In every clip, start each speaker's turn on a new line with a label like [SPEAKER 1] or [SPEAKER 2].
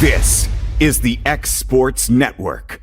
[SPEAKER 1] This is the X Sports Network.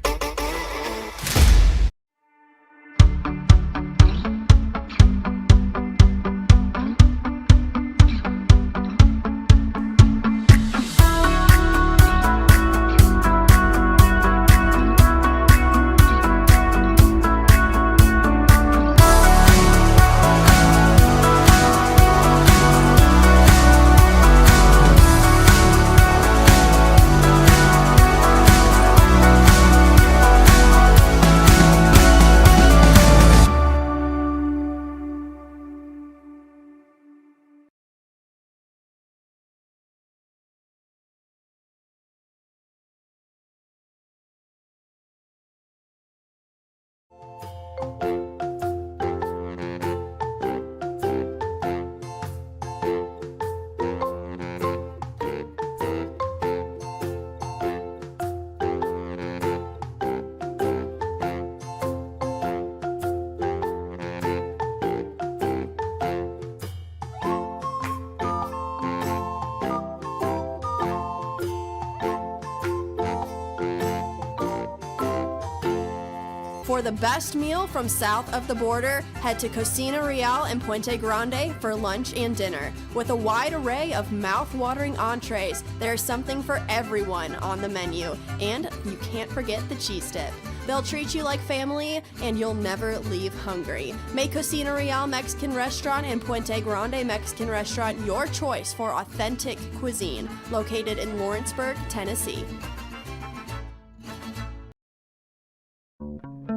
[SPEAKER 2] For the best meal from south of the border, head to Cocina Real in Puente Grande for lunch and dinner. With a wide array of mouth-watering entrees, there's something for everyone on the menu. And you can't forget the cheese dip. They'll treat you like family, and you'll never leave hungry. Make Cocina Real Mexican Restaurant and Puente Grande Mexican Restaurant your choice for authentic cuisine, located in Lawrenceburg, Tennessee.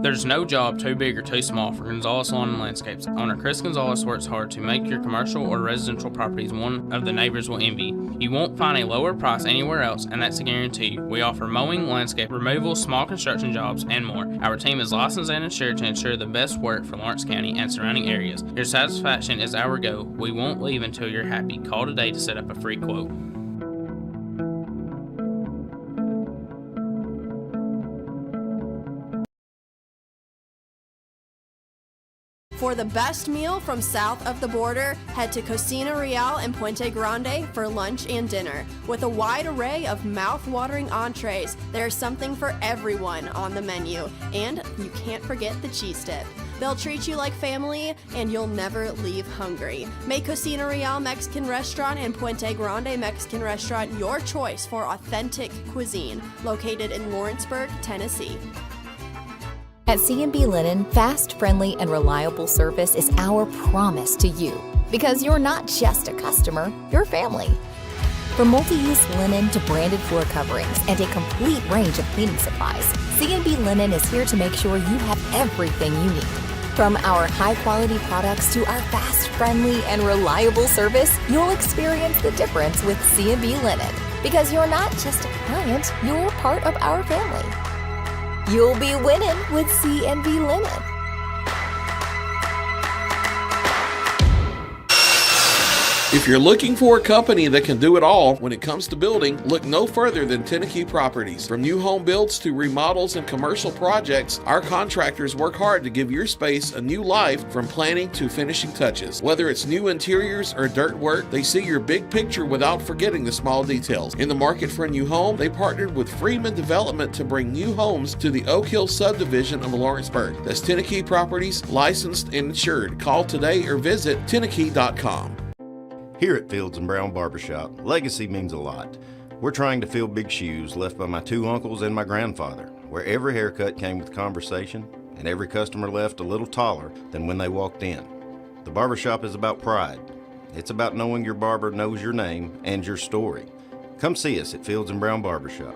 [SPEAKER 3] There's no job too big or too small for Gonzalez Lawn and Landscapes. Owner Chris Gonzalez works hard to make your commercial or residential properties one of the neighbors will envy. You won't find a lower price anywhere else, and that's a guarantee. We offer mowing, landscape removal, small construction jobs, and more. Our team is licensed and insured to ensure the best work for Lawrence County and surrounding areas. Your satisfaction is our goal. We won't leave until you're happy. Call today to set up a free quote.
[SPEAKER 2] For the best meal from south of the border, head to Cocina Real in Puente Grande for lunch and dinner. With a wide array of mouth-watering entrees, there's something for everyone on the menu. And you can't forget the cheese dip. They'll treat you like family, and you'll never leave hungry. Make Cocina Real Mexican Restaurant and Puente Grande Mexican Restaurant your choice for authentic cuisine, located in Lawrenceburg, Tennessee.
[SPEAKER 4] At C&B Linen, fast, friendly, and reliable service is our promise to you. Because you're not just a customer, you're family. From multi-use linen to branded floor coverings and a complete range of cleaning supplies, C&B Linen is here to make sure you have everything you need. From our high-quality products to our fast, friendly, and reliable service, you'll experience the difference with C&B Linen. Because you're not just a client, you're part of our family. You'll be winning with C&B Linen.
[SPEAKER 5] If you're looking for a company that can do it all when it comes to building, look no further than Tennessee Properties. From new home builds to remodels and commercial projects, our contractors work hard to give your space a new life from planning to finishing touches. Whether it's new interiors or dirt work, they see your big picture without forgetting the small details. In the market for a new home, they partnered with Freeman Development to bring new homes to the Oak Hill subdivision of Lawrenceburg. That's Tennessee Properties, licensed and insured. Call today or visit tennessee.com.
[SPEAKER 6] Here at Fields & Brown Barbershop, legacy means a lot. We're trying to fill big shoes left by my two uncles and my grandfather, where every haircut came with conversation and every customer left a little taller than when they walked in. The barbershop is about pride. It's about knowing your barber knows your name and your story. Come see us at Fields & Brown Barbershop,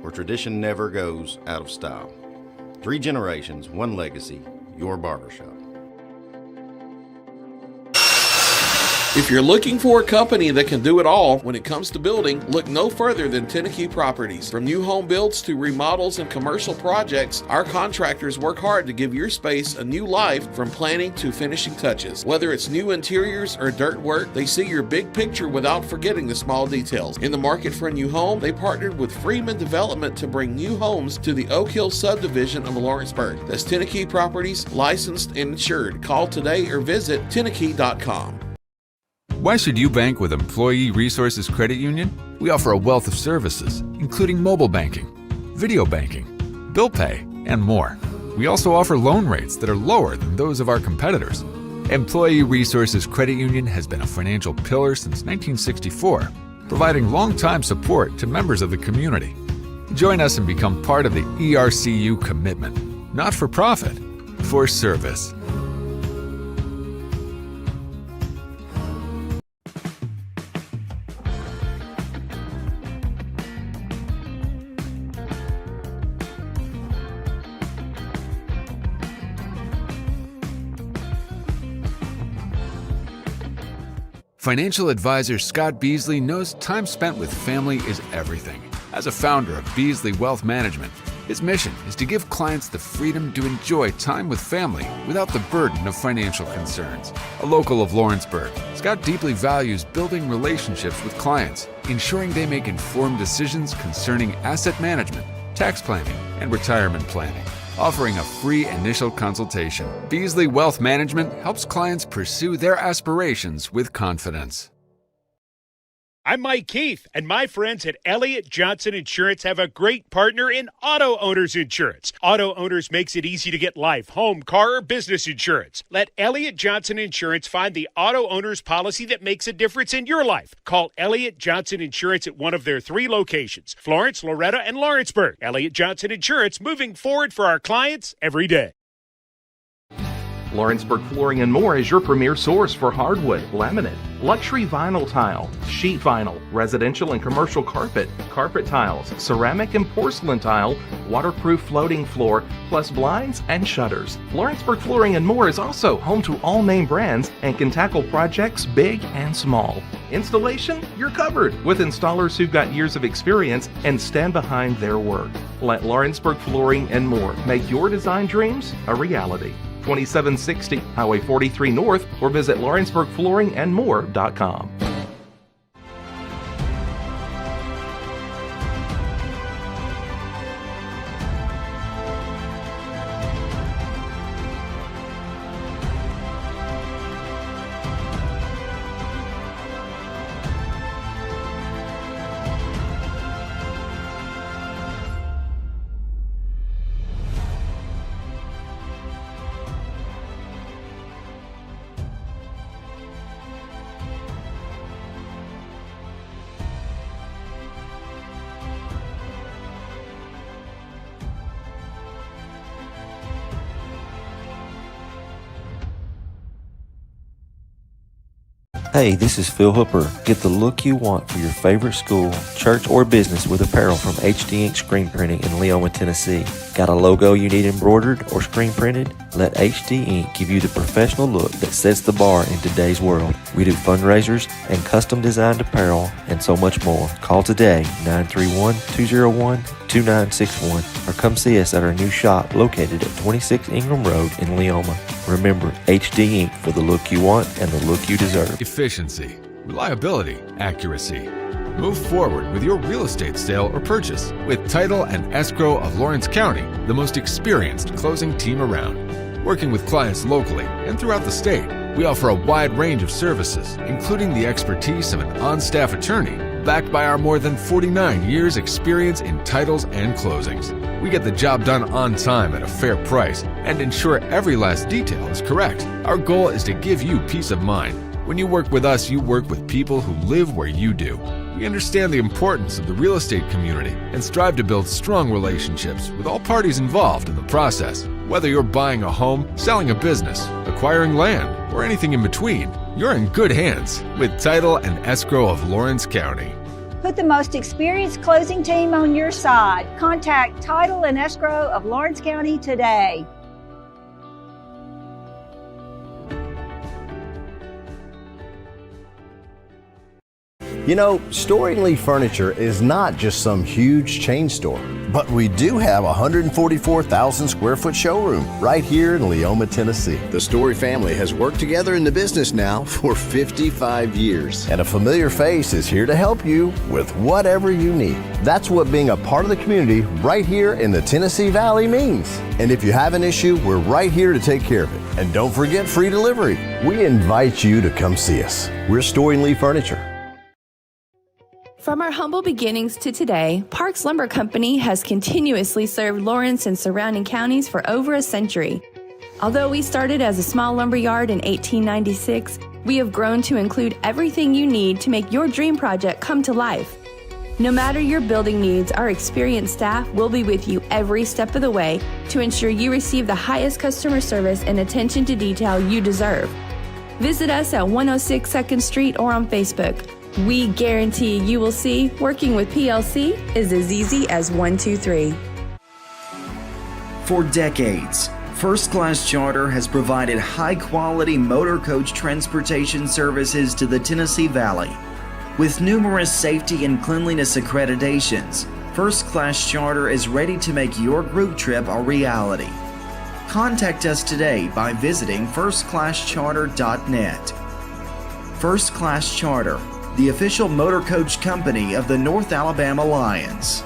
[SPEAKER 6] where tradition never goes out of style. 3 generations, 1 legacy, your barbershop.
[SPEAKER 5] If you're looking for a company that can do it all when it comes to building, look no further than Tennessee Properties. From new home builds to remodels and commercial projects, our contractors work hard to give your space a new life from planning to finishing touches. Whether it's new interiors or dirt work, they see your big picture without forgetting the small details. In the market for a new home, they partnered with Freeman Development to bring new homes to the Oak Hill subdivision of Lawrenceburg. That's Tennessee Properties, licensed and insured. Call today or visit tennessee.com.
[SPEAKER 7] Why should you bank with Employee Resources Credit Union? We offer a wealth of services, including mobile banking, video banking, bill pay, and more. We also offer loan rates that are lower than those of our competitors. Employee Resources Credit Union has been a financial pillar since 1964, providing long-time support to members of the community. Join us and become part of the ERCU commitment, not for profit, for service. Financial advisor Scott Beasley knows time spent with family is everything. As a founder of Beasley Wealth Management, his mission is to give clients the freedom to enjoy time with family without the burden of financial concerns. A local of Lawrenceburg, Scott deeply values building relationships with clients, ensuring they make informed decisions concerning asset management, tax planning, and retirement planning. Offering a free initial consultation, Beasley Wealth Management helps clients pursue their aspirations with confidence.
[SPEAKER 8] I'm Mike Keith, and my friends at Elliott Johnson Insurance have a great partner in Auto Owners Insurance. Auto Owners makes it easy to get life, home, car, or business insurance. Let Elliott Johnson Insurance find the Auto Owners policy that makes a difference in your life. Call Elliott Johnson Insurance at one of their 3 locations, Florence, Loretto, and Lawrenceburg. Elliott Johnson Insurance, moving forward for our clients every day.
[SPEAKER 9] Lawrenceburg Flooring and More is your premier source for hardwood, laminate, luxury vinyl tile, sheet vinyl, residential and commercial carpet, carpet tiles, ceramic and porcelain tile, waterproof floating floor, plus blinds and shutters. Lawrenceburg Flooring and More is also home to all name brands and can tackle projects big and small. Installation? You're covered with installers who've got years of experience and stand behind their work. Let Lawrenceburg Flooring and More make your design dreams a reality. 2760 Highway 43 North, or visit lawrenceburgflooringandmore.com.
[SPEAKER 10] Hey, this is Phil Hooper. Get the look you want for your favorite school, church, or business with apparel from HD Ink Screen Printing in Leoma, Tennessee. Got a logo you need embroidered or screen printed? Let HD Ink give you the professional look that sets the bar in today's world. We do fundraisers and custom designed apparel and so much more. Call today, 931-201-2961, or come see us at our new shop located at 26 Ingram Road in Leoma. Remember, HD Ink for the look you want and the look you deserve.
[SPEAKER 7] Efficiency, reliability, accuracy. Move forward with your real estate sale or purchase with Title and Escrow of Lawrence County, the most experienced closing team around. Working with clients locally and throughout the state, we offer a wide range of services, including the expertise of an on-staff attorney, backed by our more than 49 years experience in titles and closings. We get the job done on time at a fair price and ensure every last detail is correct. Our goal is to give you peace of mind. When you work with us, you work with people who live where you do. We understand the importance of the real estate community and strive to build strong relationships with all parties involved in the process. Whether you're buying a home, selling a business, acquiring land, or anything in between, you're in good hands with Title and Escrow of Lawrence County.
[SPEAKER 11] Put the most experienced closing team on your side. Contact Title and Escrow of Lawrence County today.
[SPEAKER 12] You know, Storing Lee Furniture is not just some huge chain store, but we do have a 144,000 square foot showroom right here in Leoma, Tennessee.
[SPEAKER 13] The Story family has worked together in the business now for 55 years.
[SPEAKER 12] And a familiar face is here to help you with whatever you need. That's what being a part of the community right here in the Tennessee Valley means. And if you have an issue, we're right here to take care of it. And don't forget free delivery. We invite you to come see us. We're Storing Lee Furniture.
[SPEAKER 14] From our humble beginnings to today, Parks Lumber Company has continuously served Lawrence and surrounding counties for over a century. Although we started as a small lumber yard in 1896, we have grown to include everything you need to make your dream project come to life. No matter your building needs, our experienced staff will be with you every step of the way to ensure you receive the highest customer service and attention to detail you deserve. Visit us at 106 2nd Street or on Facebook. We guarantee you will see working with PLC is as easy as 1, 2, 3.
[SPEAKER 15] For decades, First Class Charter has provided high-quality motor coach transportation services to the Tennessee Valley. With numerous safety and cleanliness accreditations, First Class Charter is ready to make your group trip a reality. Contact us today by visiting firstclasscharter.net. First Class Charter, the official motor coach company of the North Alabama Lions.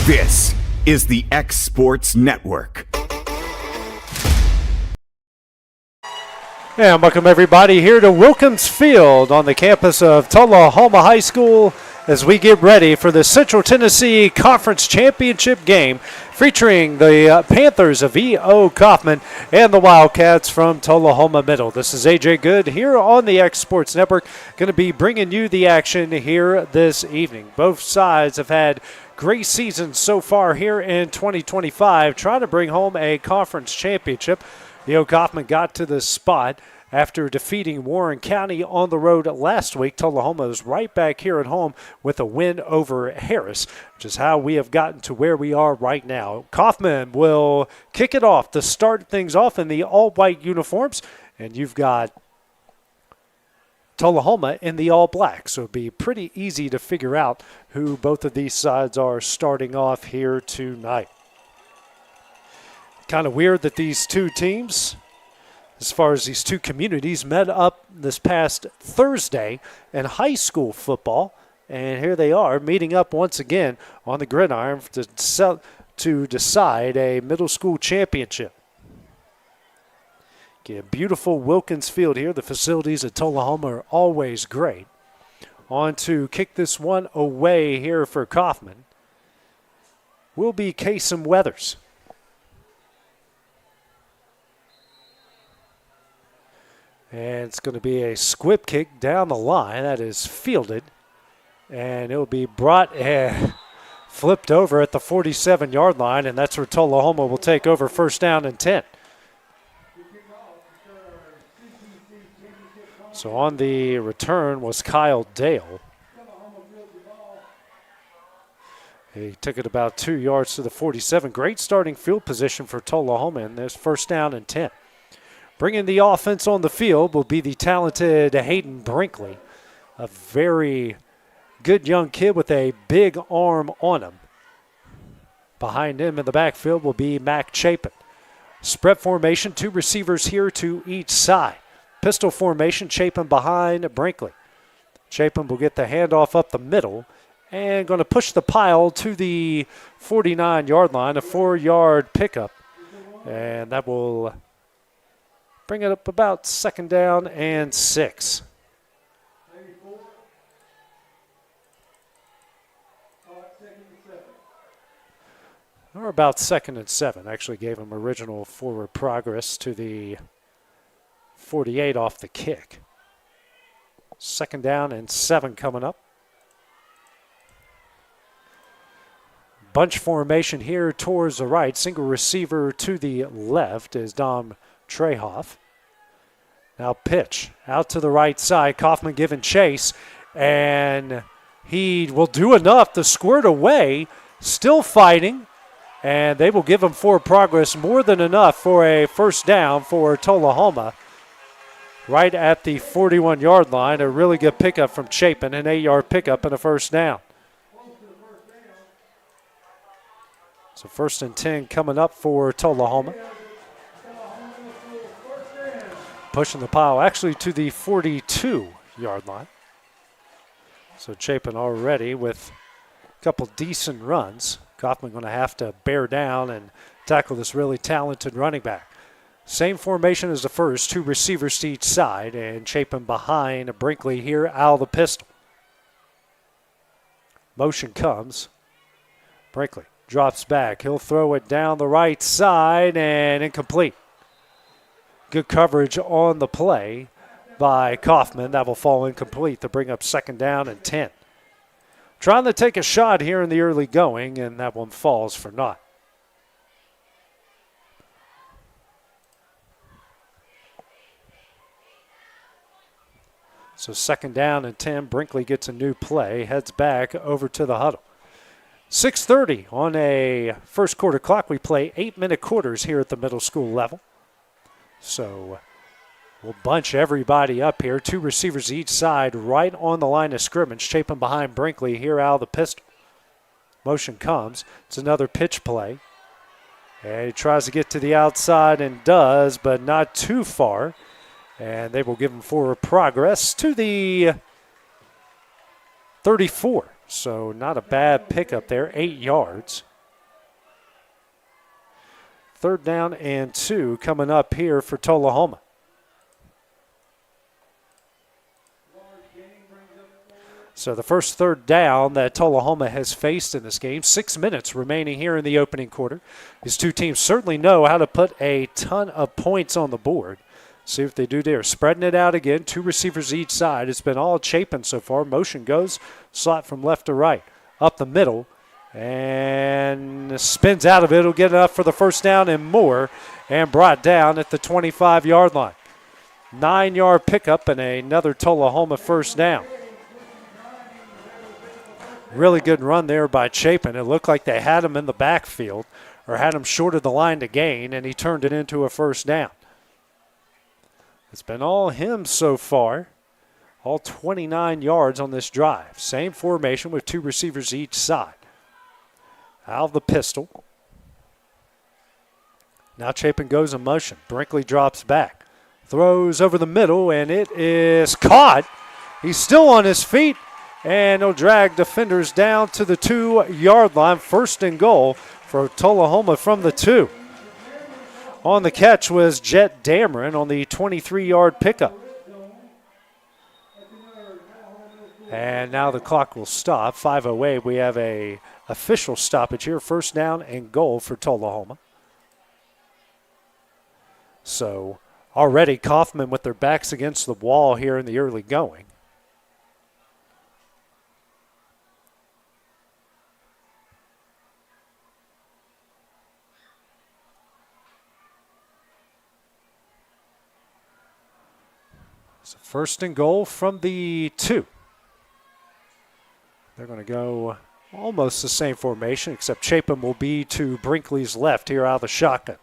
[SPEAKER 1] This is the X Sports Network.
[SPEAKER 16] And welcome everybody here to Wilkins Field on the campus of Tullahoma High School as we get ready for the Central Tennessee Conference Championship game featuring the Panthers of E.O. Coffman and the Wildcats from Tullahoma Middle. This is A.J. Good here on the X Sports Network, going to be bringing you the action here this evening. Both sides have had great seasons so far here in 2025, trying to bring home a conference championship. E.O. Coffman got to this spot after defeating Warren County on the road last week. Tullahoma is right back here at home with a win over Harris, which is how we have gotten to where we are right now. Coffman will kick it off to start things off in the all-white uniforms, and you've got Tullahoma in the all-black, so it'll be pretty easy to figure out who both of these sides are starting off here tonight. Kind of weird that these two teams, as far as these two communities, met up this past Thursday in high school football, and here they are meeting up once again on the gridiron to decide a middle school championship. Get beautiful Wilkins Field here. The facilities at Tullahoma are always great. On to kick this one away here for Coffman will be Kasem Weathers. And it's going to be a squib kick down the line that is fielded. And it will be brought and flipped over at the 47-yard line, and that's where Tullahoma will take over first down and 10. So on the return was Kyle Dale. He took it about 2 yards to the 47. Great starting field position for Tullahoma, and there's first down and 10. Bringing the offense on the field will be the talented Hayden Brinkley, a very good young kid with a big arm on him. Behind him in the backfield will be Mac Chapin. Spread formation, two receivers here to each side. Pistol formation, Chapin behind Brinkley. Chapin will get the handoff up the middle and going to push the pile to the 49-yard line, a 4-yard pickup. And that will bring it up about second down and 6. Or about second and 7. Actually gave him original forward progress to the 48 off the kick. Second down and 7 coming up. Bunch formation here towards the right. Single receiver to the left is Dom Trehoff. Now pitch out to the right side. Coffman giving chase, and he will do enough to squirt away. Still fighting, and they will give him forward progress, more than enough for a first down for Tullahoma. right at the 41-yard line. A really good pickup from Chapin, an 8-yard pickup and a first down. So 1st and 10 coming up for Tullahoma. Pushing the pile actually to the 42-yard line. So Chapin already with a couple decent runs. Coffman going to have to bear down and tackle this really talented running back. Same formation as the first, 2 receivers to each side, and Chapin behind Brinkley here out of the pistol. Motion comes. Brinkley drops back. He'll throw it down the right side and incomplete. Good coverage on the play by Coffman. That will fall incomplete to bring up 2nd down and 10. Trying to take a shot here in the early going, and that one falls for naught. So 2nd down and 10. Brinkley gets a new play, heads back over to the huddle. 6:30 on a first quarter clock. We play 8-minute quarters here at the middle school level. So we'll bunch everybody up here. 2 receivers each side right on the line of scrimmage. Chapin behind Brinkley here out of the pistol. Motion comes. It's another pitch play. And he tries to get to the outside and does, but not too far. And they will give him forward progress to the 34. So not a bad pickup there, 8 yards. 3rd down and 2 coming up here for Tullahoma. So the first 3rd down that Tullahoma has faced in this game. 6 minutes remaining here in the opening quarter. These two teams certainly know how to put a ton of points on the board. See what they do there. Spreading it out again. 2 receivers each side. It's been all Chapin so far. Motion goes. Slot from left to right. Up the middle. And spins out of it. It'll get enough for the first down and more. And brought down at the 25-yard line. 9-yard pickup and another Tullahoma first down. Really good run there by Chapin. It looked like they had him in the backfield or had him short of the line to gain, and he turned it into a first down. It's been all him so far. All 29 yards on this drive. Same formation with 2 receivers each side. Out of the pistol. Now Chapin goes in motion. Brinkley drops back. Throws over the middle, and it is caught. He's still on his feet, and he'll drag defenders down to the 2-yard line. 1st and goal for Tullahoma from the 2. On the catch was Jet Dameron on the 23-yard pickup. And now the clock will stop. 5:08. We have a official stoppage here. 1st down and goal for Tullahoma. So already Coffman with their backs against the wall here in the early going. So 1st and goal from the 2. They're going to go almost the same formation, except Chapin will be to Brinkley's left here out of the shotgun.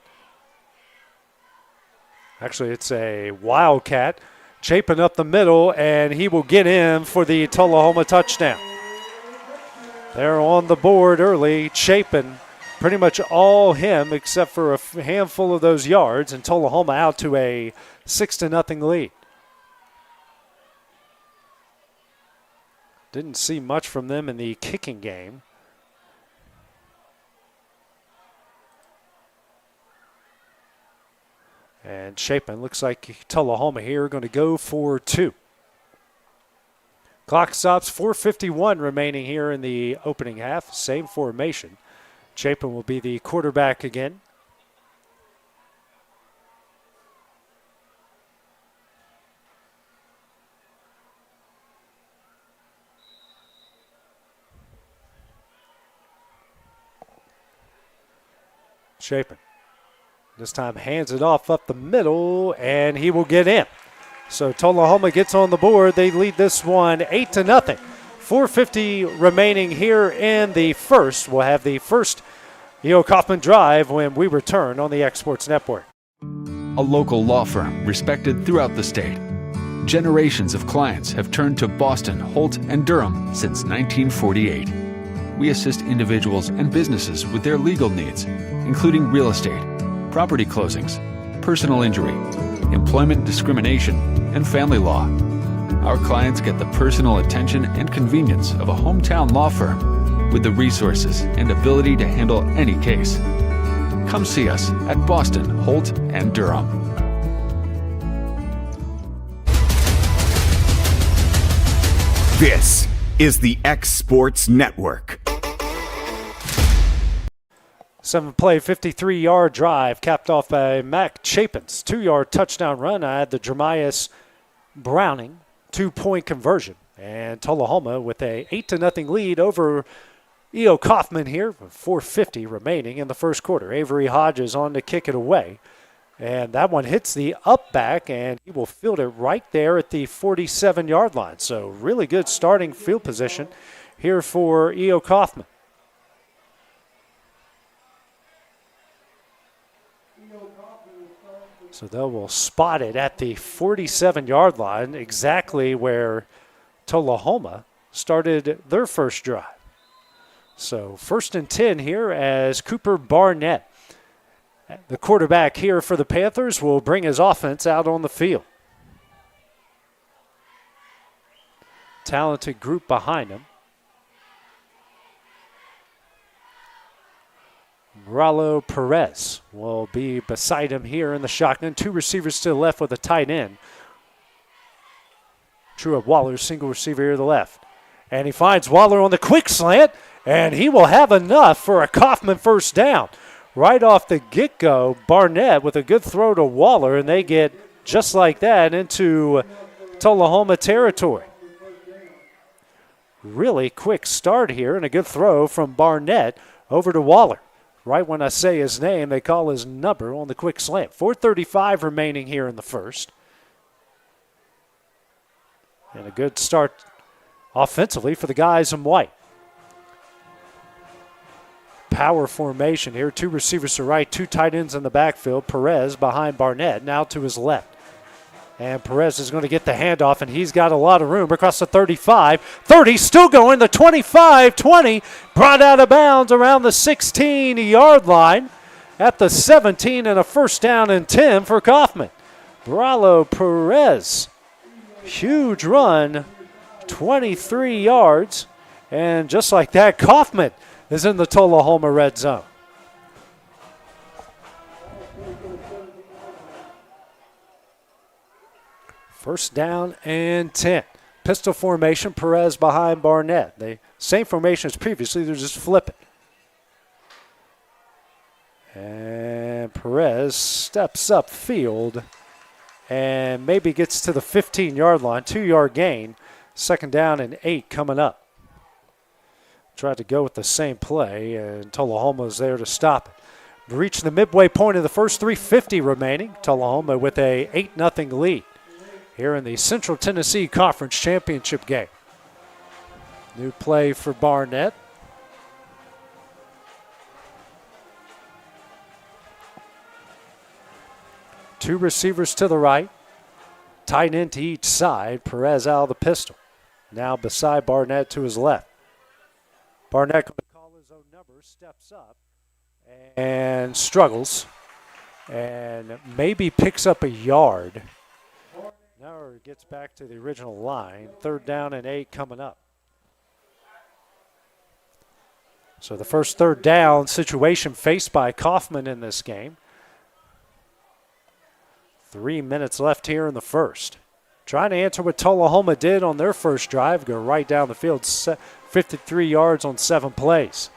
[SPEAKER 16] Actually, it's a wildcat. Chapin up the middle, and he will get in for the Tullahoma touchdown. They're on the board early. Chapin, pretty much all him except for a handful of those yards, and Tullahoma out to a 6-0 lead. Didn't see much from them in the kicking game. And Chapin looks like Tullahoma here are going to go for 2. Clock stops, 4:51 remaining here in the opening half. Same formation. Chapin will be the quarterback again. Chapin this time hands it off up the middle, and he will get in. So Tullahoma gets on the board. They lead this one 8-0. 4:50 remaining here in the first. We'll have the first E.O. Coffman drive when we return on the X Sports Network.
[SPEAKER 7] A local law firm respected throughout the state. Generations of clients have turned to Boston, Holt, and Durham since 1948. We assist individuals and businesses with their legal needs, including real estate, property closings, personal injury, employment discrimination, and family law. Our clients get the personal attention and convenience of a hometown law firm with the resources and ability to handle any case. Come see us at Boston, Holt, and Durham.
[SPEAKER 1] This is the X Sports Network.
[SPEAKER 16] 7-play, 53-yard drive capped off by Mac Chapin's 2-yard touchdown run. I had the Jeremias Browning 2-point conversion. And Tullahoma with a 8-0 lead over E.O. Coffman here with 4:50 remaining in the first quarter. Avery Hodges on to kick it away. And that one hits the up back, and he will field it right there at the 47-yard line. So really good starting field position here for E.O. Coffman. So they will spot it at the 47-yard line, exactly where Tullahoma started their first drive. So 1st and 10 here as Cooper Barnett, the quarterback here for the Panthers, will bring his offense out on the field. Talented group behind him. Rallo Perez will be beside him here in the shotgun. 2 receivers to the left with a tight end. Truett Waller, single receiver here to the left. And he finds Waller on the quick slant, and he will have enough for a Coffman first down. Right off the get-go, Barnett with a good throw to Waller, and they get, just like that, into Tullahoma territory. Really quick start here, and a good throw from Barnett over to Waller. Right when I say his name, they call his number on the quick slant. 4:35 remaining here in the first. And a good start offensively for the guys in white. Power formation here. 2 receivers to right, 2 tight ends in the backfield. Perez behind Barnett, now to his left. And Perez is going to get the handoff, and he's got a lot of room across the 35. 30, still going, the 25, 20. Brought out of bounds around the 16-yard line at the 17, and a first down and 10 for Coffman. Rallo Perez, huge run, 23 yards. And just like that, Coffman is in the Tullahoma red zone. First down and 10. Pistol formation, Perez behind Barnett. The same formation as previously, they're just flipping. And Perez steps up field and maybe gets to the 15-yard line. 2-yard gain. 2nd down and 8 coming up. Tried to go with the same play, and Tullahoma is there to stop it. Reach the midway point of the first, 3:50 remaining. Tullahoma with a 8-0 lead here in the Central Tennessee Conference Championship game. New play for Barnett. Two receivers to the right. Tight end to each side. Perez out of the pistol. Now beside Barnett to his left. Barnett going to call his own number, steps up, and struggles. And maybe picks up a yard. Now it gets back to the original line. 3rd down and 8 coming up. So the first 3rd down situation faced by Coffman in this game. 3 minutes left here in the first. Trying to answer what Tullahoma did on their first drive. Go right down the field, 53 yards on 7 plays.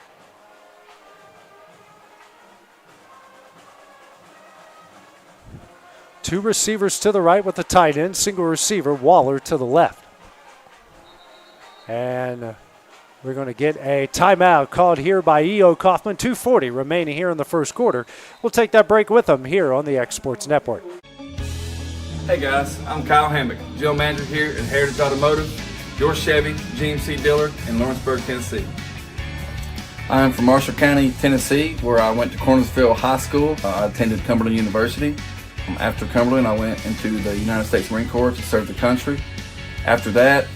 [SPEAKER 16] Two receivers to the right with the tight end. Single receiver, Waller to the left. And we're going to get a timeout called here by E.O. Coffman. 2:40 remaining here in the first quarter. We'll take that break with them here on the X Sports Network.
[SPEAKER 17] Hey guys, I'm Kyle Hammock, General Manager here at Heritage Automotive, your Chevy GMC dealer in Lawrenceburg, Tennessee. I'm from Marshall County, Tennessee, where I went to Cornersville High School. I attended Cumberland University. After Cumberland, I went into the United States Marine Corps to serve the country. After that,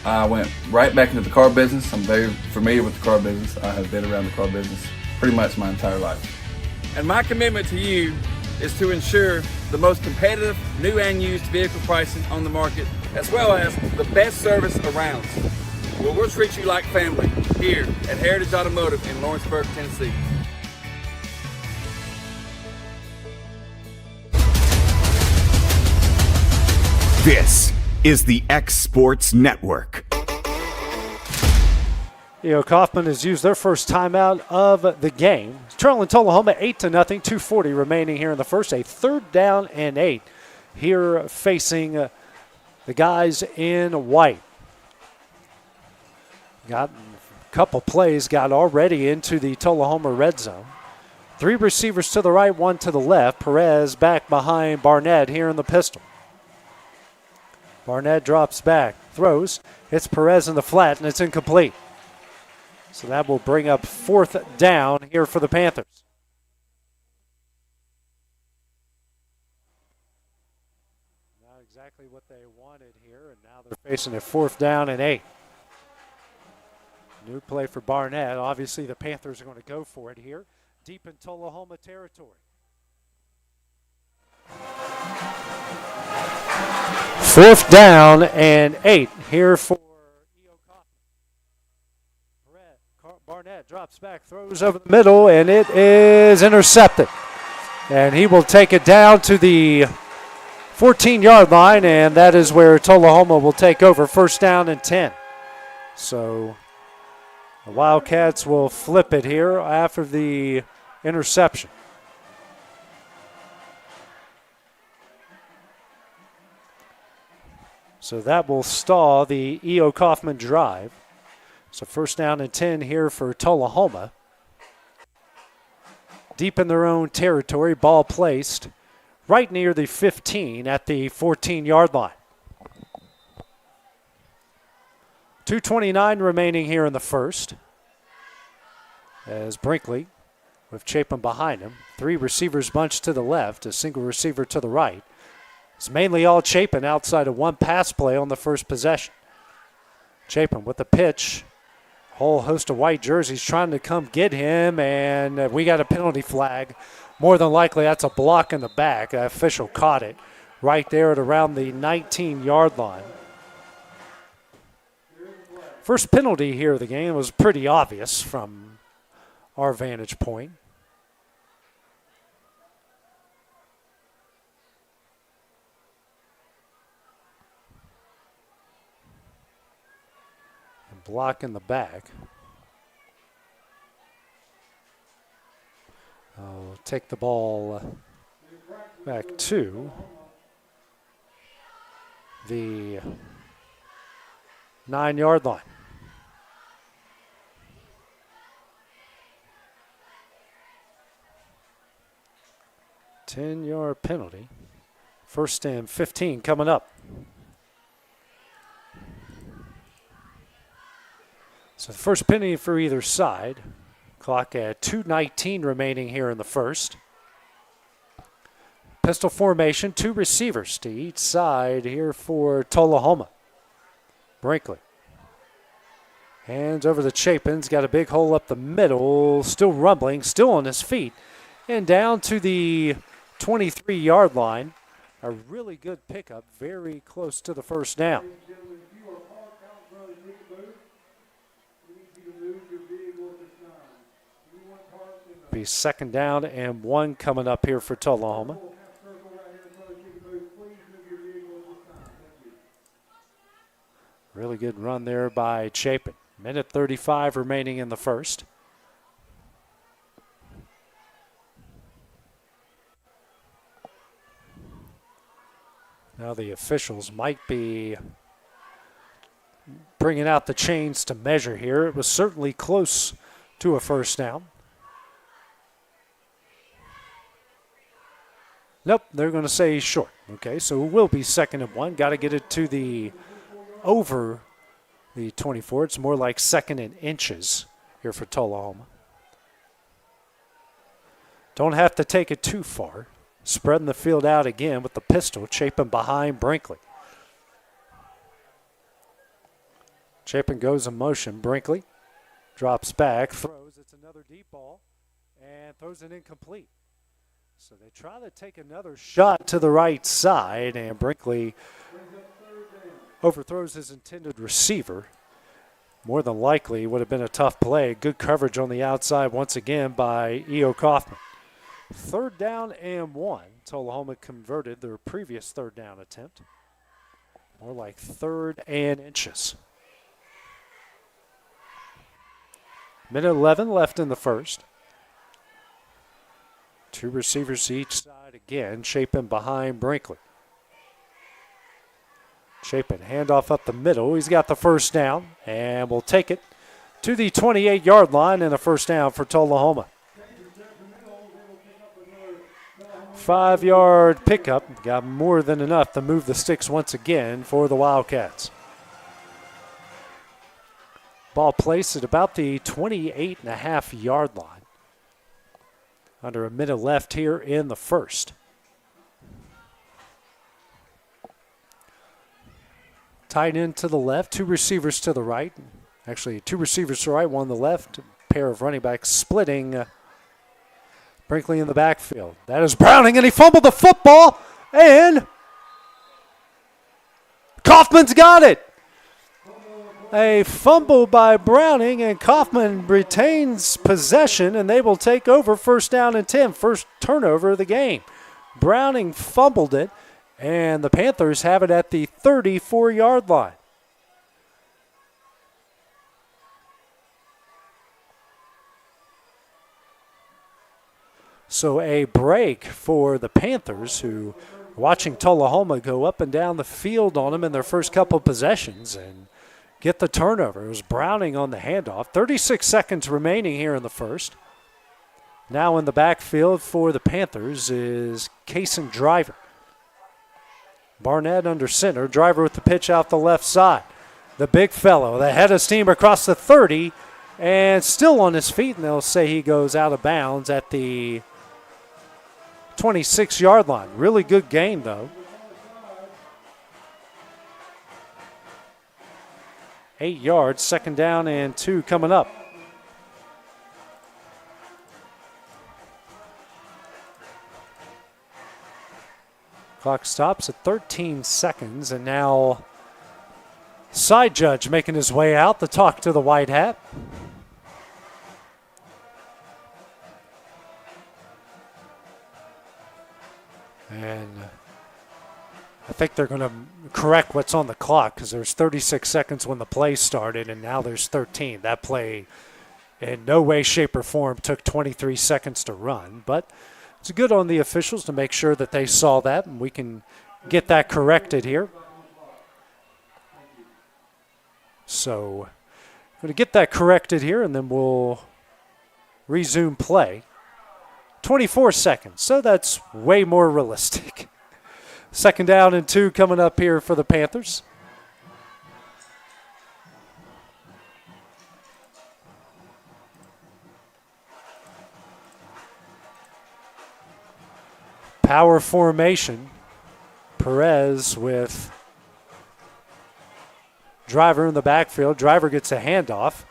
[SPEAKER 17] I went right back into the car business. I'm very familiar with the car business. I have been around the car business pretty much my entire life. And my commitment to you is to ensure the most competitive new and used vehicle pricing on the market, as well as the best service around. We'll treat you like family here at Heritage Automotive in Lawrenceburg, Tennessee.
[SPEAKER 1] This is the X Sports Network.
[SPEAKER 16] Coffman has used their first timeout of the game. Trailing Tullahoma 8-0, 2:40 remaining here in the first. A 3rd down and 8 here facing the guys in white. Got a couple plays, got already into the Tullahoma red zone. 3 receivers to the right, 1 to the left. Perez back behind Barnett here in the pistol. Barnett drops back, throws, hits Perez in the flat, and it's incomplete. So that will bring up 4th down here for the Panthers. Not exactly what they wanted here, and now they're facing a 4th down and 8. New play for Barnett. Obviously, the Panthers are going to go for it here, deep in Tullahoma territory. 4th down and 8 here for Barnett drops back, throws over the middle, and it is intercepted. And he will take it down to the 14-yard line, and that is where Tullahoma will take over. 1st down and 10. So the Wildcats will flip it here after the interception. So that will stall the E.O. Coffman drive. So 1st down and 10 here for Tullahoma. Deep in their own territory, ball placed right near the 15 at the 14-yard line. 2:29 remaining here in the first. As Brinkley with Chapin behind him. 3 receivers bunched to the left, a single receiver to the right. It's mainly all Chapin outside of 1 pass play on the first possession. Chapin with the pitch. Whole host of white jerseys trying to come get him, and we got a penalty flag. More than likely, that's a block in the back. The official caught it right there at around the 19-yard line. First penalty here of the game was pretty obvious from our vantage point. Block in the back. I'll take the ball back to the 9-yard line. Ten-yard penalty. 1st and 15 coming up. So the first penalty for either side. Clock at 2:19 remaining here in the first. Pistol formation, 2 receivers to each side here for Tullahoma. Brinkley. Hands over the Chapin's, got a big hole up the middle, still rumbling, still on his feet. And down to the 23-yard line. A really good pickup, very close to the 1st down. Be 2nd down and 1 coming up here for Tullahoma. Really good run there by Chapin. 1:35 remaining in the first. Now the officials might be bringing out the chains to measure here. It was certainly close to a 1st down. Nope, they're going to say short. Okay, so it will be 2nd and 1. Got to get it to the over the 24. It's more like 2nd and inches here for Tullahoma. Don't have to take it too far. Spreading the field out again with the pistol. Chapin behind Brinkley. Chapin goes in motion. Brinkley drops back, throws. It's another deep ball, and throws it incomplete. So they try to take another shot to the right side, and Brinkley overthrows his intended receiver. More than likely would have been a tough play. Good coverage on the outside once again by E.O. Coffman. 3rd down and 1. Tullahoma converted their previous 3rd down attempt. More like 3rd and inches. Minute 11 left in the first. 2 receivers each side again. Chapin behind Brinkley. Chapin, handoff up the middle. He's got the first down, and will take it to the 28-yard line, and a first down for Tullahoma. 5-yard pickup. Got more than enough to move the sticks once again for the Wildcats. Ball placed at about the 28.5-yard line. Under a minute left here in the first. Tight end to the left, 2 receivers to the right. Actually, 2 receivers to the right, 1 on the left. Pair of running backs splitting. Brinkley in the backfield. That is Browning, and he fumbled the football, and Coffman's got it. A fumble by Browning, and Coffman retains possession, and they will take over 1st down and 10. First turnover of the game. Browning fumbled it, and the Panthers have it at the 34-yard line. So a break for the Panthers, who are watching Tullahoma go up and down the field on them in their first couple of possessions and get the turnover. It was Browning on the handoff. 36 seconds remaining here in the first. Now in the backfield for the Panthers is Cason Driver. Barnett under center. Driver with the pitch out the left side. The big fellow, the head of steam across the 30, and still on his feet, and they'll say he goes out of bounds at the 26-yard line. Really good gain, though. 8 yards, 2nd down and 2 coming up. Clock stops at 13 seconds, and now side judge making his way out to talk to the white hat. And I think they're going to correct what's on the clock, because there's 36 seconds when the play started, and now there's 13. That play in no way, shape, or form took 23 seconds to run. But it's good on the officials to make sure that they saw that, and we can get that corrected here. So I'm going to get that corrected here, and then we'll resume play. 24 seconds, so that's way more realistic. 2nd down and 2 coming up here for the Panthers. Power formation. Perez with Driver in the backfield. Driver gets a handoff.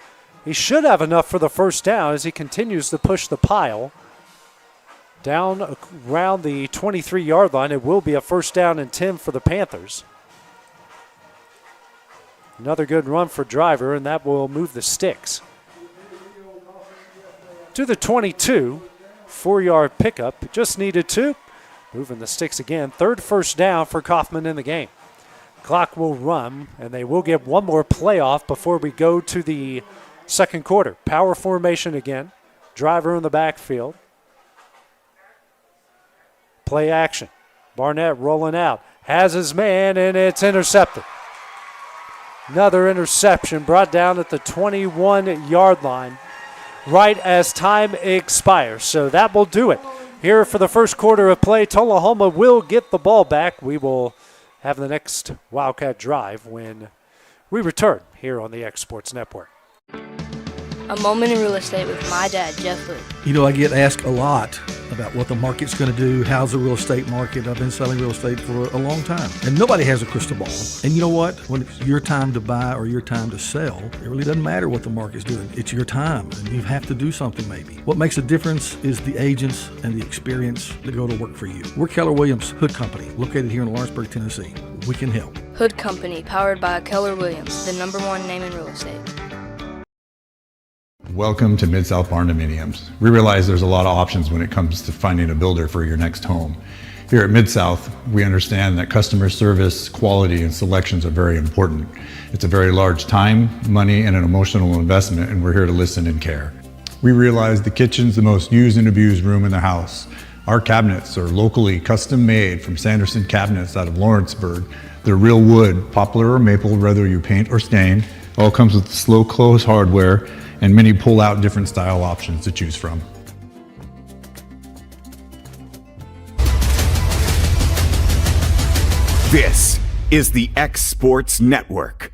[SPEAKER 16] He should have enough for the first down as he continues to push the pile. Down around the 23-yard line. It will be a 1st down and 10 for the Panthers. Another good run for Driver, and that will move the sticks. To the 22, 4-yard pickup. Just needed 2. Moving the sticks again. 3rd first down for Coffman in the game. Clock will run, and they will get one more playoff before we go to the 2nd quarter. Power formation again. Driver in the backfield. Play action. Barnett rolling out. Has his man, and it's intercepted. Another interception brought down at the 21-yard line right as time expires. So that will do it. Here for the 1st quarter of play, Tullahoma will get the ball back. We will have the next Wildcat drive when we return here on the X Sports Network.
[SPEAKER 18] A Moment in Real Estate with my dad, Jeff Lee.
[SPEAKER 19] You know, I get asked a lot about what the market's going to do. How's the real estate market? I've been selling real estate for a long time, and nobody has a crystal ball. And you know what? When it's your time to buy or your time to sell, it really doesn't matter what the market's doing. It's your time, and you have to do something maybe. What makes a difference is the agents and the experience that go to work for you. We're Keller Williams Hood Company, located here in Lawrenceburg, Tennessee. We can help.
[SPEAKER 18] Hood Company, powered by Keller Williams, the #1 name in real estate.
[SPEAKER 20] Welcome to Mid-South Barn Dominiums. We realize there's a lot of options when it comes to finding a builder for your next home. Here at Mid-South, we understand that customer service, quality, and selections are very important. It's a very large time, money, and an emotional investment, and we're here to listen and care. We realize the kitchen's the most used and abused room in the house. Our cabinets are locally custom made from Sanderson Cabinets out of Lawrenceburg. They're real wood, poplar or maple, whether you paint or stain. All comes with slow close hardware and many pull-out different style options to choose from.
[SPEAKER 1] This is the X Sports Network.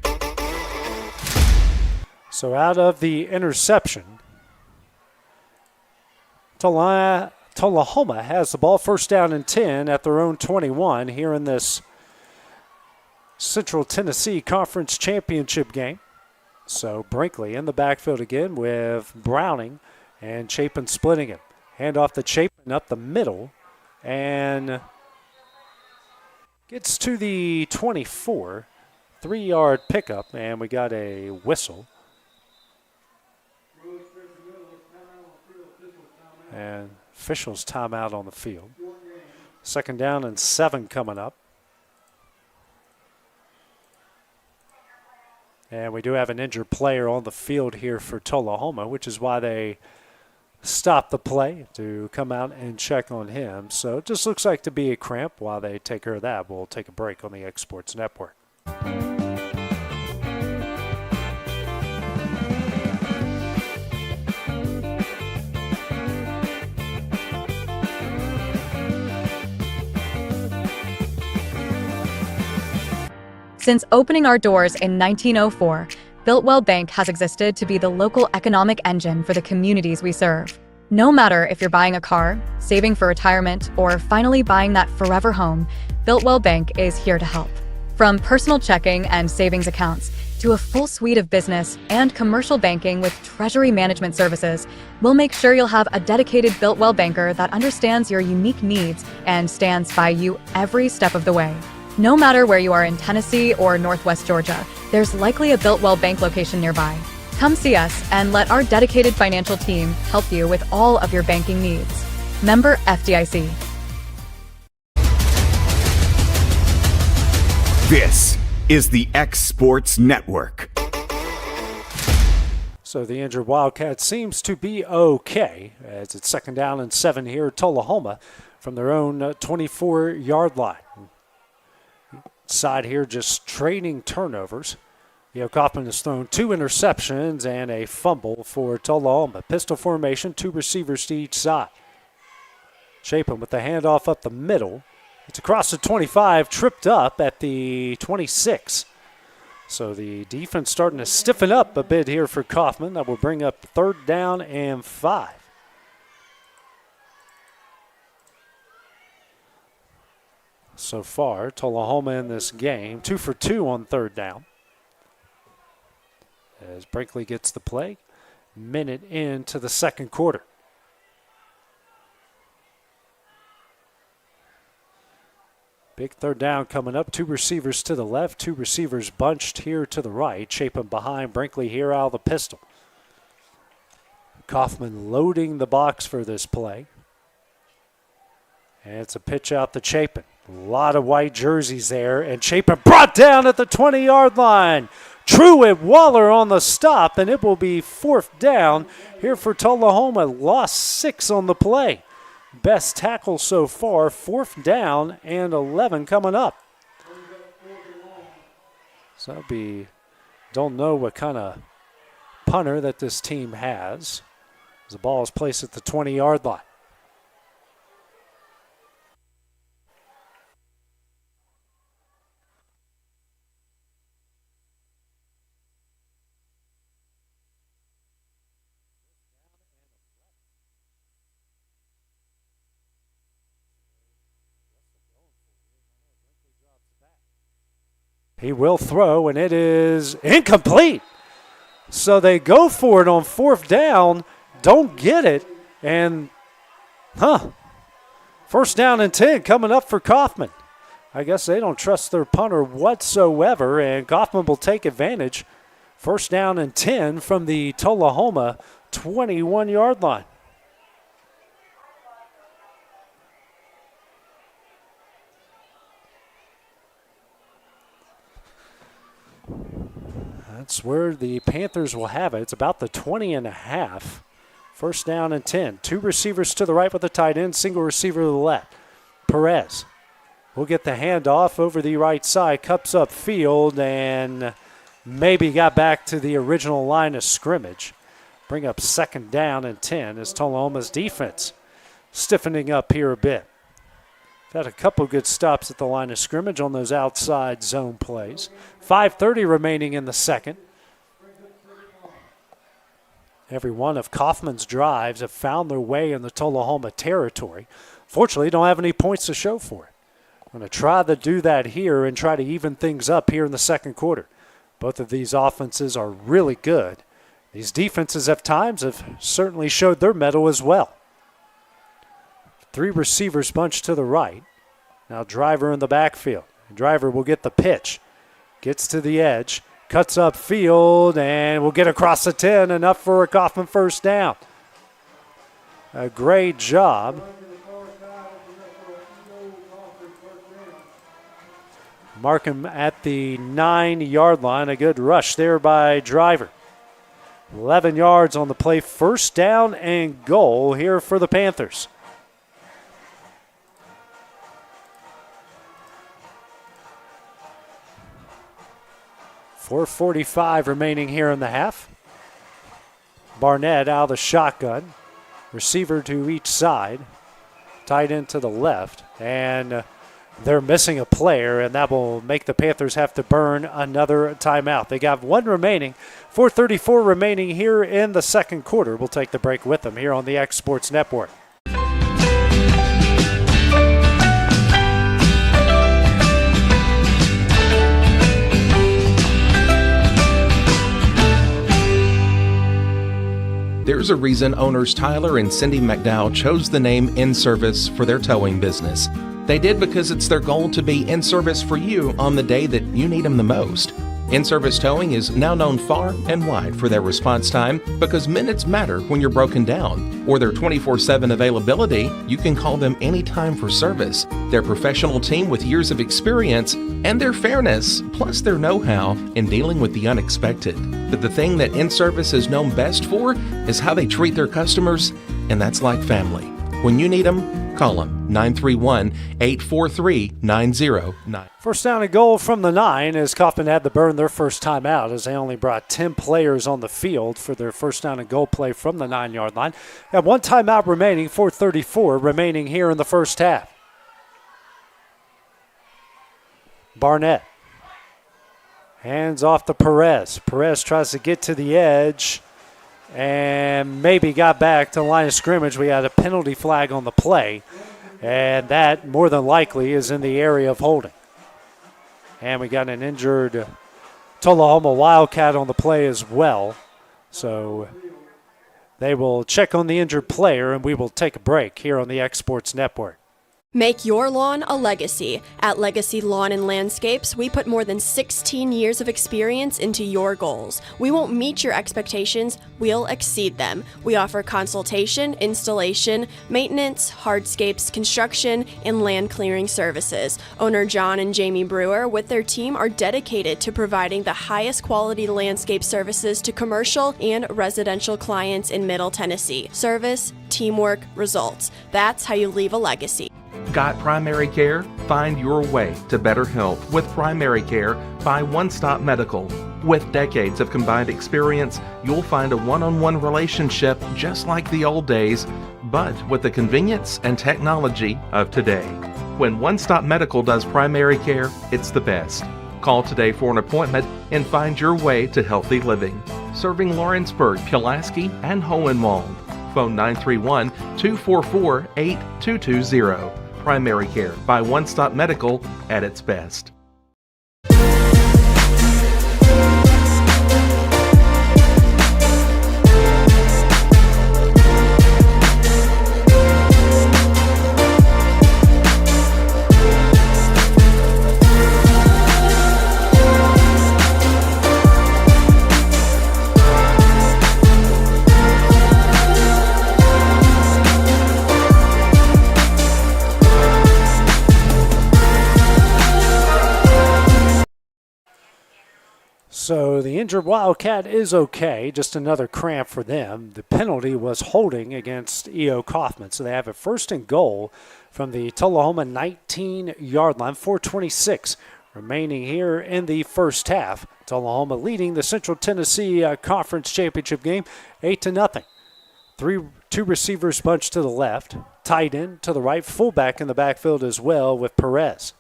[SPEAKER 16] So out of the interception, Tullahoma has the ball, first down and 10 at their own 21 here in this Central Tennessee Conference Championship game. So Brinkley in the backfield again with Browning and Chapin splitting it. Hand off to Chapin up the middle and gets to the 24. 3-yard pickup, and we got a whistle. And officials timeout on the field. 2nd down and 7 coming up. And we do have an injured player on the field here for Tullahoma, which is why they stopped the play to come out and check on him. So it just looks like to be a cramp. While they take care of that, we'll take a break on the X Sports Network.
[SPEAKER 21] Since opening our doors in 1904, Builtwell Bank has existed to be the local economic engine for the communities we serve. No matter if you're buying a car, saving for retirement, or finally buying that forever home, Builtwell Bank is here to help. From personal checking and savings accounts to a full suite of business and commercial banking with treasury management services, we'll make sure you'll have a dedicated Builtwell banker that understands your unique needs and stands by you every step of the way. No matter where you are in Tennessee or Northwest Georgia, there's likely a Builtwell Bank location nearby. Come see us and let our dedicated financial team help you with all of your banking needs. Member FDIC.
[SPEAKER 1] This is the X Sports Network.
[SPEAKER 16] So the injured Wildcat seems to be okay as it's 2nd down and 7 here at Tullahoma from their own 24-yard line. Side here just trading turnovers. Coffman has thrown 2 interceptions and a fumble for Tullahoma. Pistol formation, 2 receivers to each side. Chapin with the handoff up the middle. It's across the 25, tripped up at the 26. So the defense starting to stiffen up a bit here for Coffman. That will bring up 3rd down and 5. So far, Tullahoma in this game, 2 for 2 on 3rd down. As Brinkley gets the play, minute into the 2nd quarter. Big 3rd down coming up. 2 receivers to the left, 2 receivers bunched here to the right. Chapin behind Brinkley here out of the pistol. Coffman loading the box for this play. And it's a pitch out to Chapin. A lot of white jerseys there, and Chapin brought down at the 20-yard line. Truett Waller on the stop, and it will be 4th down here for Tullahoma. Lost 6 on the play. Best tackle so far, 4th down and 11 coming up. So that'll be, don't know what kind of punter that this team has. The ball is placed at the 20-yard line. He will throw, and it is incomplete. So they go for it on 4th down, don't get it, and, 1st down and 10 coming up for Coffman. I guess they don't trust their punter whatsoever, and Coffman will take advantage. 1st down and 10 from the Tullahoma 21-yard line. That's where the Panthers will have it. It's about the 20.5. 1st down and 10. 2 receivers to the right with the tight end, single receiver to the left. Perez will get the handoff over the right side, cups up field, and maybe got back to the original line of scrimmage. Bring up 2nd down and 10 as Tullahoma's defense stiffening up here a bit. Had a couple good stops at the line of scrimmage on those outside zone plays. 5:30 remaining in the second. Every one of Coffman's drives have found their way in the Tullahoma territory. Fortunately, don't have any points to show for it. I'm going to try to do that here and try to even things up here in the second quarter. Both of these offenses are really good. These defenses at times have certainly showed their mettle as well. 3 receivers bunched to the right. Now Driver in the backfield. Driver will get the pitch. Gets to the edge. Cuts up field and will get across the 10. Enough for a Coffman 1st down. A great job. Mark him at the 9-yard line. A good rush there by Driver. 11 yards on the play. 1st down and goal here for the Panthers. 4:45 remaining here in the half. Barnett out of the shotgun. Receiver to each side. Tight end to the left. And they're missing a player, and that will make the Panthers have to burn another timeout. They got 1 remaining. 4:34 remaining here in the second quarter. We'll take the break with them here on the X Sports Network.
[SPEAKER 9] There's a reason owners Tyler and Cindy McDowell chose the name In Service for their towing business. They did because it's their goal to be in service for you on the day that you need them the most. In Service Towing is now known far and wide for their response time because minutes matter when you're broken down. Or their 24/7 availability, you can call them anytime for service. Their professional team with years of experience and their fairness, plus their know-how in dealing with the unexpected. But the thing that In Service is known best for is how they treat their customers, and that's like family. When you need them, call them 931-843-9090.
[SPEAKER 16] 1st down and goal from the 9 as Coffman had to burn their first time out as they only brought 10 players on the field for their 1st down and goal play from the 9-yard line. Got 1 timeout remaining, 4:34 remaining here in the first half. Barnett. Hands off to Perez. Perez tries to get to the edge and maybe got back to the line of scrimmage. We had a penalty flag on the play, and that more than likely is in the area of holding. And we got an injured Tullahoma Wildcat on the play as well. So they will check on the injured player, and we will take a break here on the X Sports Network.
[SPEAKER 2] Make your lawn a legacy. At Legacy Lawn and Landscapes, we put more than 16 years of experience into your goals. We won't meet your expectations, we'll exceed them. We offer consultation, installation, maintenance, hardscapes, construction, and land clearing services. Owner John and Jamie Brewer with their team are dedicated to providing the highest quality landscape services to commercial and residential clients in Middle Tennessee. Service, teamwork, results. That's how you leave a legacy.
[SPEAKER 9] Got primary care? Find your way to better health with primary care by One Stop Medical. With decades of combined experience, you'll find a one-on-one relationship just like the old days, but with the convenience and technology of today. When One Stop Medical does primary care, it's the best. Call today for an appointment and find your way to healthy living. Serving Lawrenceburg, Pulaski, and Hohenwald. Phone 931-244-8220. Primary care by One Stop Medical at its best.
[SPEAKER 16] So the injured Wildcat is okay, just another cramp for them. The penalty was holding against E.O. Coffman, so they have a 1st and goal from the Tullahoma 19-yard line, 4:26 remaining here in the first half. Tullahoma leading the Central Tennessee Conference Championship game 8-0. Two receivers bunched to the left, tight end to the right, fullback in the backfield as well with Perez.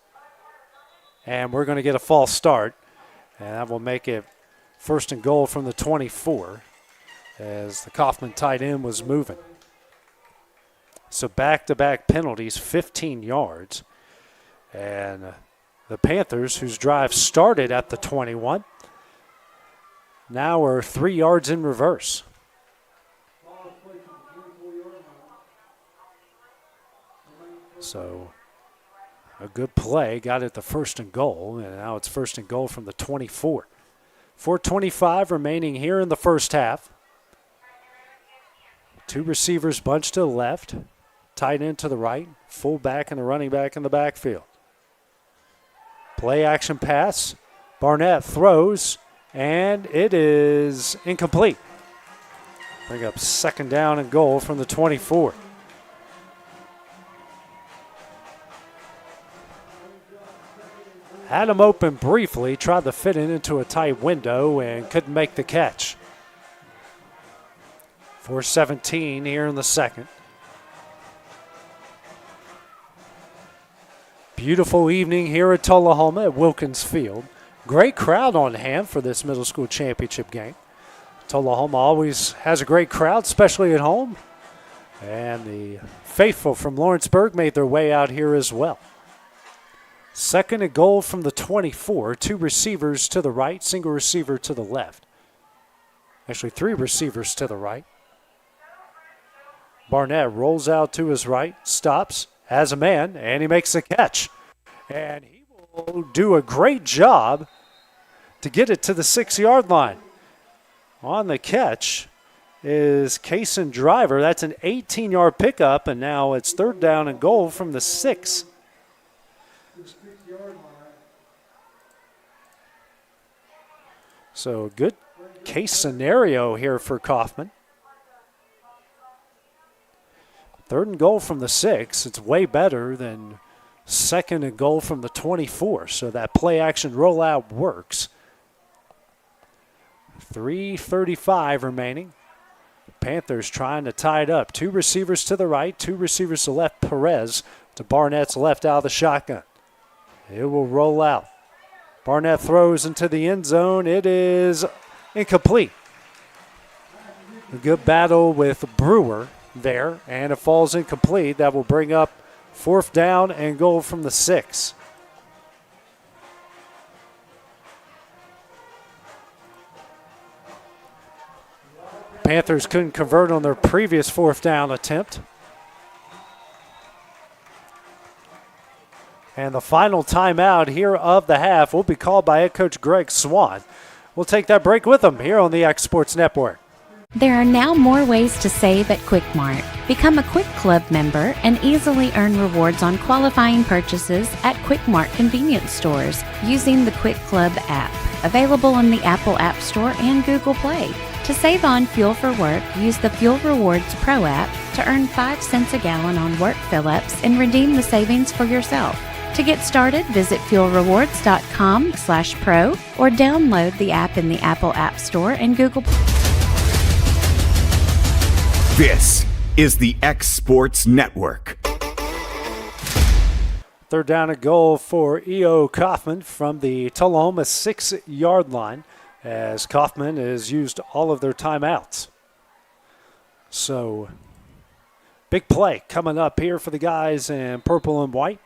[SPEAKER 16] And we're going to get a false start, and that will make it 1st and goal from the 24 as the Coffman tight end was moving. So back-to-back penalties, 15 yards. And the Panthers, whose drive started at the 21, now are 3 yards in reverse. So a good play, got it the 1st and goal, and now it's 1st and goal from the 24. 4:25 remaining here in the first half. Two receivers bunched to the left, tight end to the right, fullback and the running back in the backfield. Play action pass. Barnett throws, and it is incomplete. Bring up 2nd down and goal from the 24. Had him open briefly, tried to fit it into a tight window and couldn't make the catch. 4:17 here in the second. Beautiful evening here at Tullahoma at Wilkins Field. Great crowd on hand for this middle school championship game. Tullahoma always has a great crowd, especially at home. And the faithful from Lawrenceburg made their way out here as well. 2nd and goal from the 24. Two receivers to the right, single receiver to the left. Actually, 3 receivers to the right. Barnett rolls out to his right, stops, has a man, and he makes the catch. And he will do a great job to get it to the 6-yard line. On the catch is Kaysen Driver. That's an 18-yard pickup, and now it's 3rd down and goal from the 6. So a good case scenario here for Coffman. 3rd and goal from the 6. It's way better than 2nd and goal from the 24. So that play action rollout works. 3:35 remaining. Panthers trying to tie it up. 2 receivers to the right, 2 receivers to left. Perez to Barnett's left out of the shotgun. It will roll out. Barnett throws into the end zone. It is incomplete. A good battle with Brewer there, and it falls incomplete. That will bring up 4th down and goal from the 6. Panthers couldn't convert on their previous 4th down attempt. And the final timeout here of the half will be called by head coach Greg Swan. We'll take that break with him here on the X Sports Network.
[SPEAKER 3] There are now more ways to save at QuickMart. Become a Quick Club member and easily earn rewards on qualifying purchases at QuickMart convenience stores using the Quick Club app, available on the Apple App Store and Google Play. To save on fuel for work, use the Fuel Rewards Pro app to earn 5 cents a gallon on work fill-ups and redeem the savings for yourself. To get started, visit fuelrewards.com/pro or download the app in the Apple App Store and Google Play.
[SPEAKER 1] This is the X Sports Network.
[SPEAKER 16] 3rd down and goal for E.O. Coffman from the Tullahoma 6-yard line, as Coffman has used all of their timeouts. So, big play coming up here for the guys in purple and white.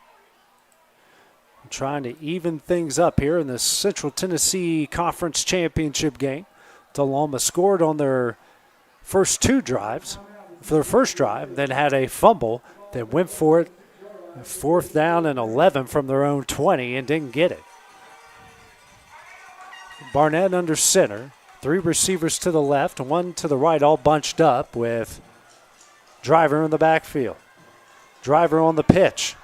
[SPEAKER 16] Trying to even things up here in the Central Tennessee Conference Championship game. Tullahoma scored on their first 2 drives. For their first drive, then had a fumble, then went for it. 4th down and 11 from their own 20 and didn't get it. Barnett under center. 3 receivers to the left, 1 to the right, all bunched up with Driver in the backfield. Driver on the pitch.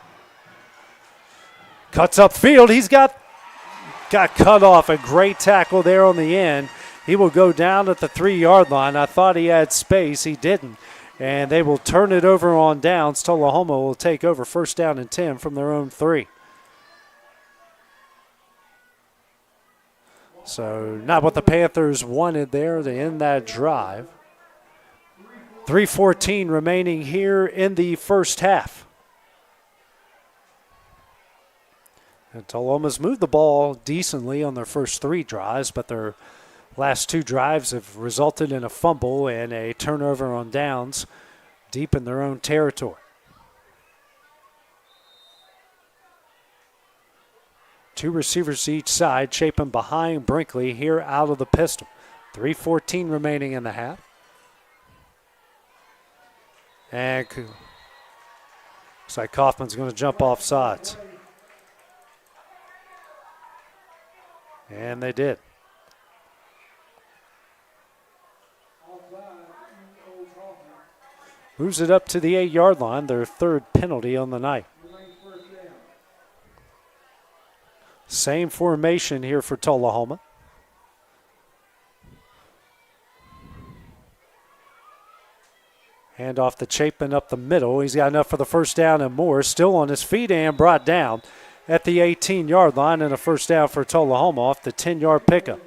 [SPEAKER 16] Cuts upfield. He's got got cut off. A great tackle there on the end. He will go down at the 3-yard line. I thought he had space. He didn't. And they will turn it over on downs. Tullahoma will take over 1st down and 10 from their own 3. So not what the Panthers wanted there to end that drive. 3:14 remaining here in the first half. And Tullahoma's moved the ball decently on their first 3 drives, but their last 2 drives have resulted in a fumble and a turnover on downs deep in their own territory. 2 receivers each side, Chapin behind Brinkley here out of the pistol. 3:14 remaining in the half. And looks like Coffman's going to jump off sides. And they did. Moves it up to the 8-yard line, their 3rd penalty on the night. Same formation here for Tullahoma. Hand off to Chapin up the middle. He's got enough for the 1st down and more. Still on his feet and brought down at the 18-yard line, and a 1st down for Tullahoma off the 10-yard pickup.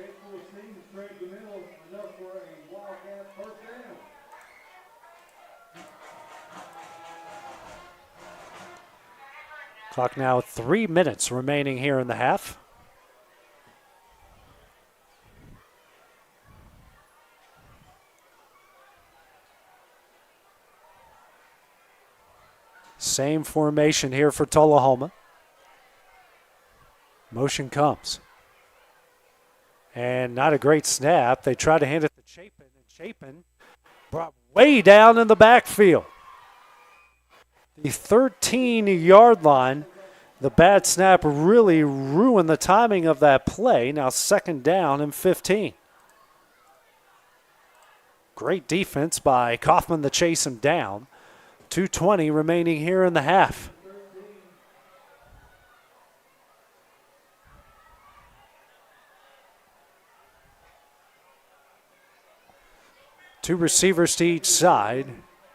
[SPEAKER 16] Clock now 3 minutes remaining here in the half. Same formation here for Tullahoma. Motion comes. And not a great snap. They try to hand it to Chapin, and Chapin brought way down in the backfield. The 13-yard line. The bad snap really ruined the timing of that play. Now 2nd down and 15. Great defense by Coffman to chase him down. 2:20 remaining here in the half. Two receivers to each side.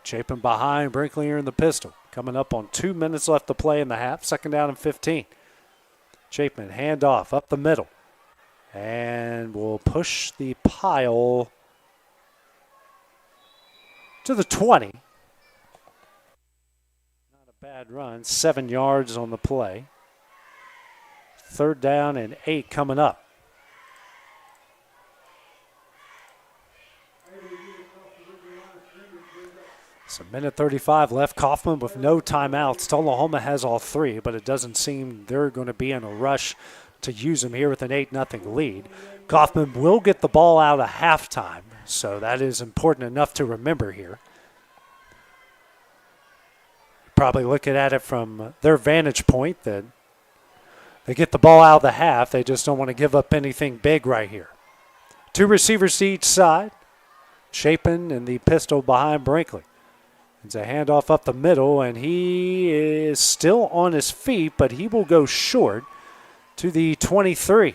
[SPEAKER 16] Chapin behind, Brinkley here in the pistol. Coming up on 2 minutes left to play in the half. 2nd down and 15. Chapin handoff up the middle. And will push the pile to the 20. Not a bad run. 7 yards on the play. 3rd down and 8 coming up. So 1:35 left. Coffman with no timeouts. Tullahoma has all 3, but it doesn't seem they're going to be in a rush to use them here with an 8-0 lead. Coffman will get the ball out of halftime, so that is important enough to remember here. Probably looking at it from their vantage point that they get the ball out of the half. They just don't want to give up anything big right here. 2 receivers to each side. Chapin and the pistol behind Brinkley. It's a handoff up the middle, and he is still on his feet, but he will go short to the 23.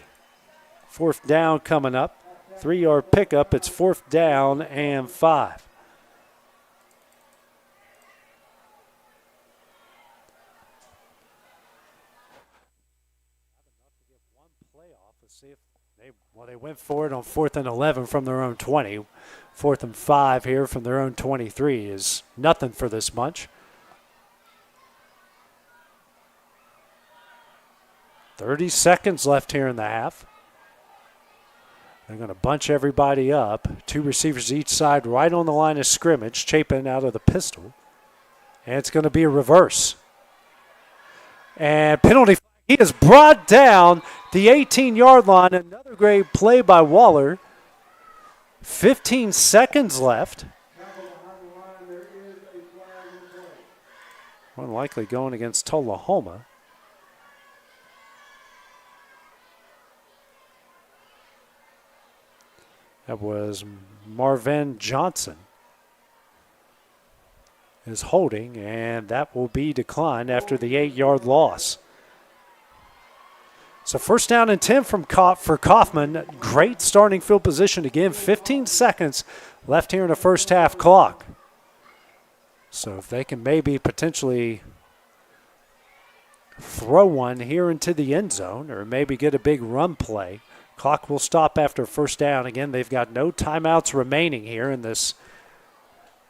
[SPEAKER 16] 4th down coming up. 3-yard pickup. It's 4th down and 5. They went for it on 4th and 11 from their own 20. 4th and 5 here from their own 23 is nothing for this bunch. 30 seconds left here in the half. They're going to bunch everybody up. 2 receivers each side right on the line of scrimmage. Chapin out of the pistol. And it's going to be a reverse. And penalty. He is brought down the 18-yard line. Another great play by Waller. 15 seconds left. More than likely going against Tullahoma. That was Marvin Johnson is holding, and that will be declined after the 8-yard loss. So first down and 10 for Coffman. Great starting field position again. 15 seconds left here in the first half clock. So if they can maybe potentially throw one here into the end zone or maybe get a big run play, clock will stop after first down. Again, they've got no timeouts remaining here in this.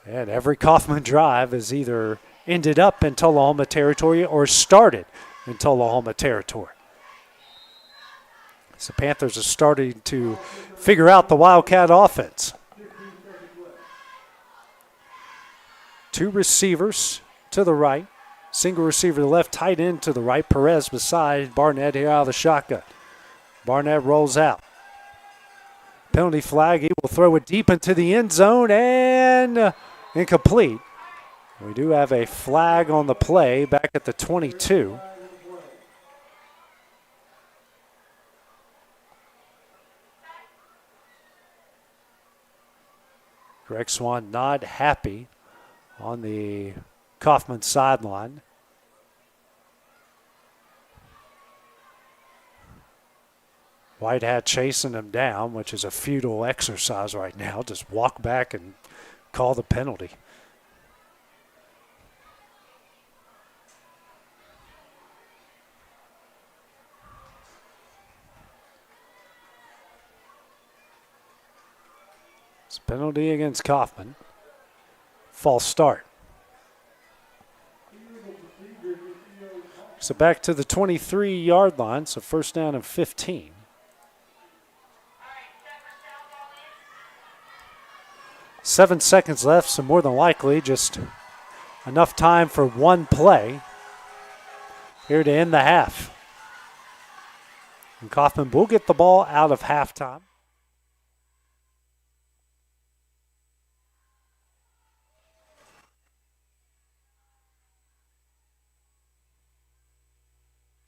[SPEAKER 16] And every Coffman drive has either ended up in Tullahoma territory or started in Tullahoma territory. So Panthers are starting to figure out the Wildcat offense. Two receivers to the right. Single receiver to the left, tight end to the right. Perez beside Barnett here out of the shotgun. Barnett rolls out. Penalty flag. He will throw it deep into the end zone and incomplete. We do have a flag on the play back at the 22. Greg Swan not happy on the Coffman sideline. Whitehat chasing him down, which is a futile exercise right now. Just walk back and call the penalty. It's a penalty against Coffman. False start. So back to the 23-yard line, so first down and 15. Seven seconds left, so more than likely just enough time for one play here to end the half. And Coffman will get the ball out of halftime.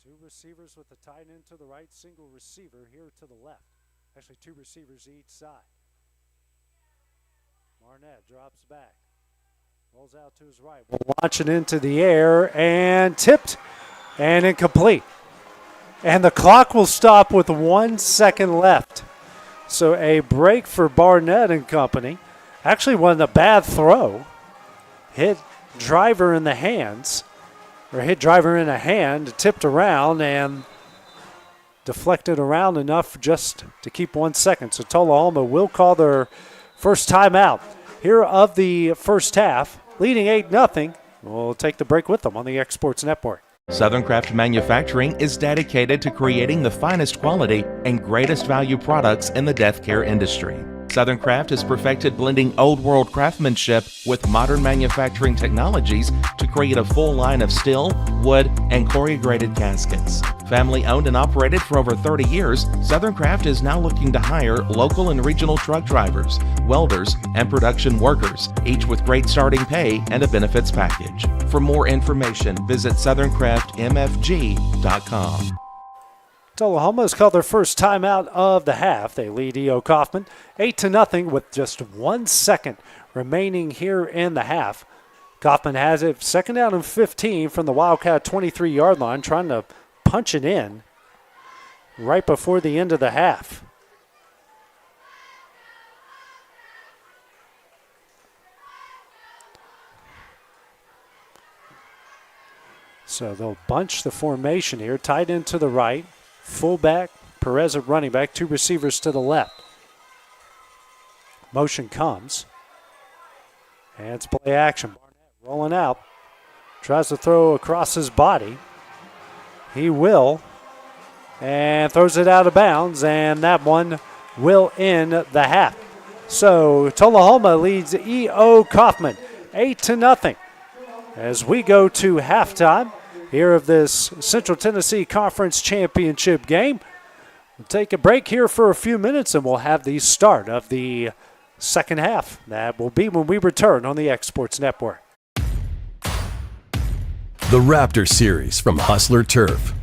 [SPEAKER 16] Two receivers with the tight end to the right, single receiver here to the left. Actually, two receivers each side. Barnett drops back, rolls out to his right, will launch it into the air and tipped and incomplete. And the clock will stop with 1 second left. So a break for Barnett and company. Actually wasn't a bad throw. Hit driver in the hands, or hit driver in a hand, tipped around and deflected around enough just to keep 1 second. So Tullahoma will call their first timeout here of the first half, leading 8-0. We'll take the break with them on the Exports Network.
[SPEAKER 4] Southern Craft Manufacturing is dedicated to creating the finest quality and greatest value products in the death care industry. Southern Craft has perfected blending old world craftsmanship with modern manufacturing technologies to create a full line of steel, wood, and corrugated caskets. Family owned and operated for over 30 years, Southern Craft is now looking to hire local and regional truck drivers, welders, and production workers, each with great starting pay and a benefits package. For more information, visit southerncraftmfg.com.
[SPEAKER 16] Tullahoma has called their first timeout of the half. They lead E.O. Coffman 8-0 with just 1 second remaining here in the half. Coffman has it second down and 15 from the Wildcat 23-yard line, trying to punch it in right before the end of the half. So they'll bunch the formation here, tight end to the right. Fullback, Perez at running back, two receivers to the left. Motion comes. And it's play action. Barnett rolling out. Tries to throw across his body. He will. And throws it out of bounds. And that one will end the half. So Tullahoma leads E.O. Coffman 8-0. As we go to halftime here of this Central Tennessee Conference Championship game. We'll take a break here for a few minutes and we'll have the start of the second half. That will be when we return on the Exports Network.
[SPEAKER 22] The Raptor Series from Hustler Turf.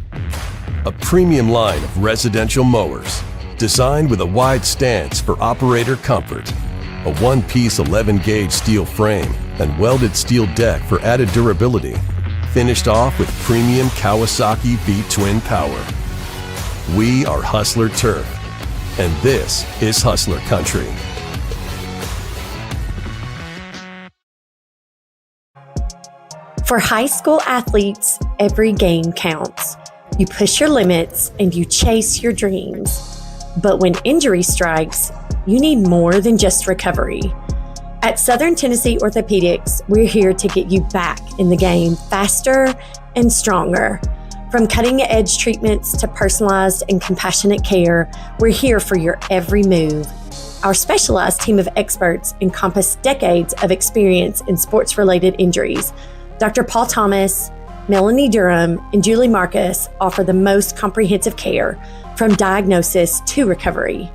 [SPEAKER 22] A premium line of residential mowers designed with a wide stance for operator comfort. A one-piece 11-gauge steel frame and welded steel deck for added durability. Finished off with premium Kawasaki V-twin power. We are Hustler Turf, and this is Hustler Country.
[SPEAKER 5] For high school athletes, every game counts. You push your limits and you chase your dreams. But when injury strikes, you need more than just recovery. At Southern Tennessee Orthopedics, we're here to get you back in the game faster and stronger. From cutting-edge treatments to personalized and compassionate care, we're here for your every move. Our specialized team of experts encompass decades of experience in sports-related injuries. Dr. Paul Thomas, Melanie Durham, and Julie Marcus offer the most comprehensive care from diagnosis to recovery.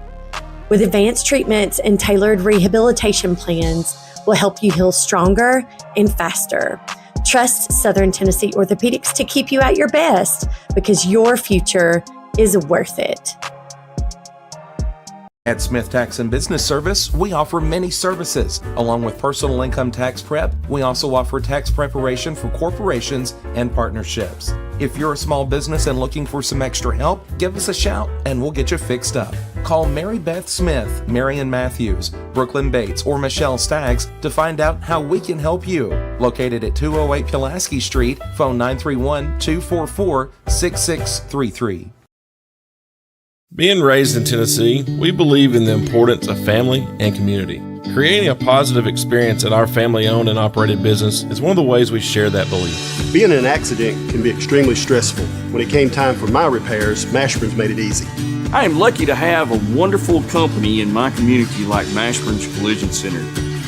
[SPEAKER 5] With advanced treatments and tailored rehabilitation plans, we'll help you heal stronger and faster. Trust Southern Tennessee Orthopedics to keep you at your best because your future is worth it.
[SPEAKER 4] At Smith Tax and Business Service, we offer many services. Along with personal income tax prep, we also offer tax preparation for corporations and partnerships. If you're a small business and looking for some extra help, give us a shout and we'll get you fixed up. Call Mary Beth Smith, Marion Matthews, Brooklyn Bates, or Michelle Staggs to find out how we can help you. Located at 208 Pulaski Street, phone 931-244-6633.
[SPEAKER 6] Being raised in Tennessee, we believe in the importance of family and community. Creating a positive experience at our family-owned and operated business is one of the ways we share that belief.
[SPEAKER 23] Being in an accident can be extremely stressful. When it came time for my repairs, Mashburn's made it easy.
[SPEAKER 24] I am lucky to have a wonderful company in my community like Mashburn's Collision Center.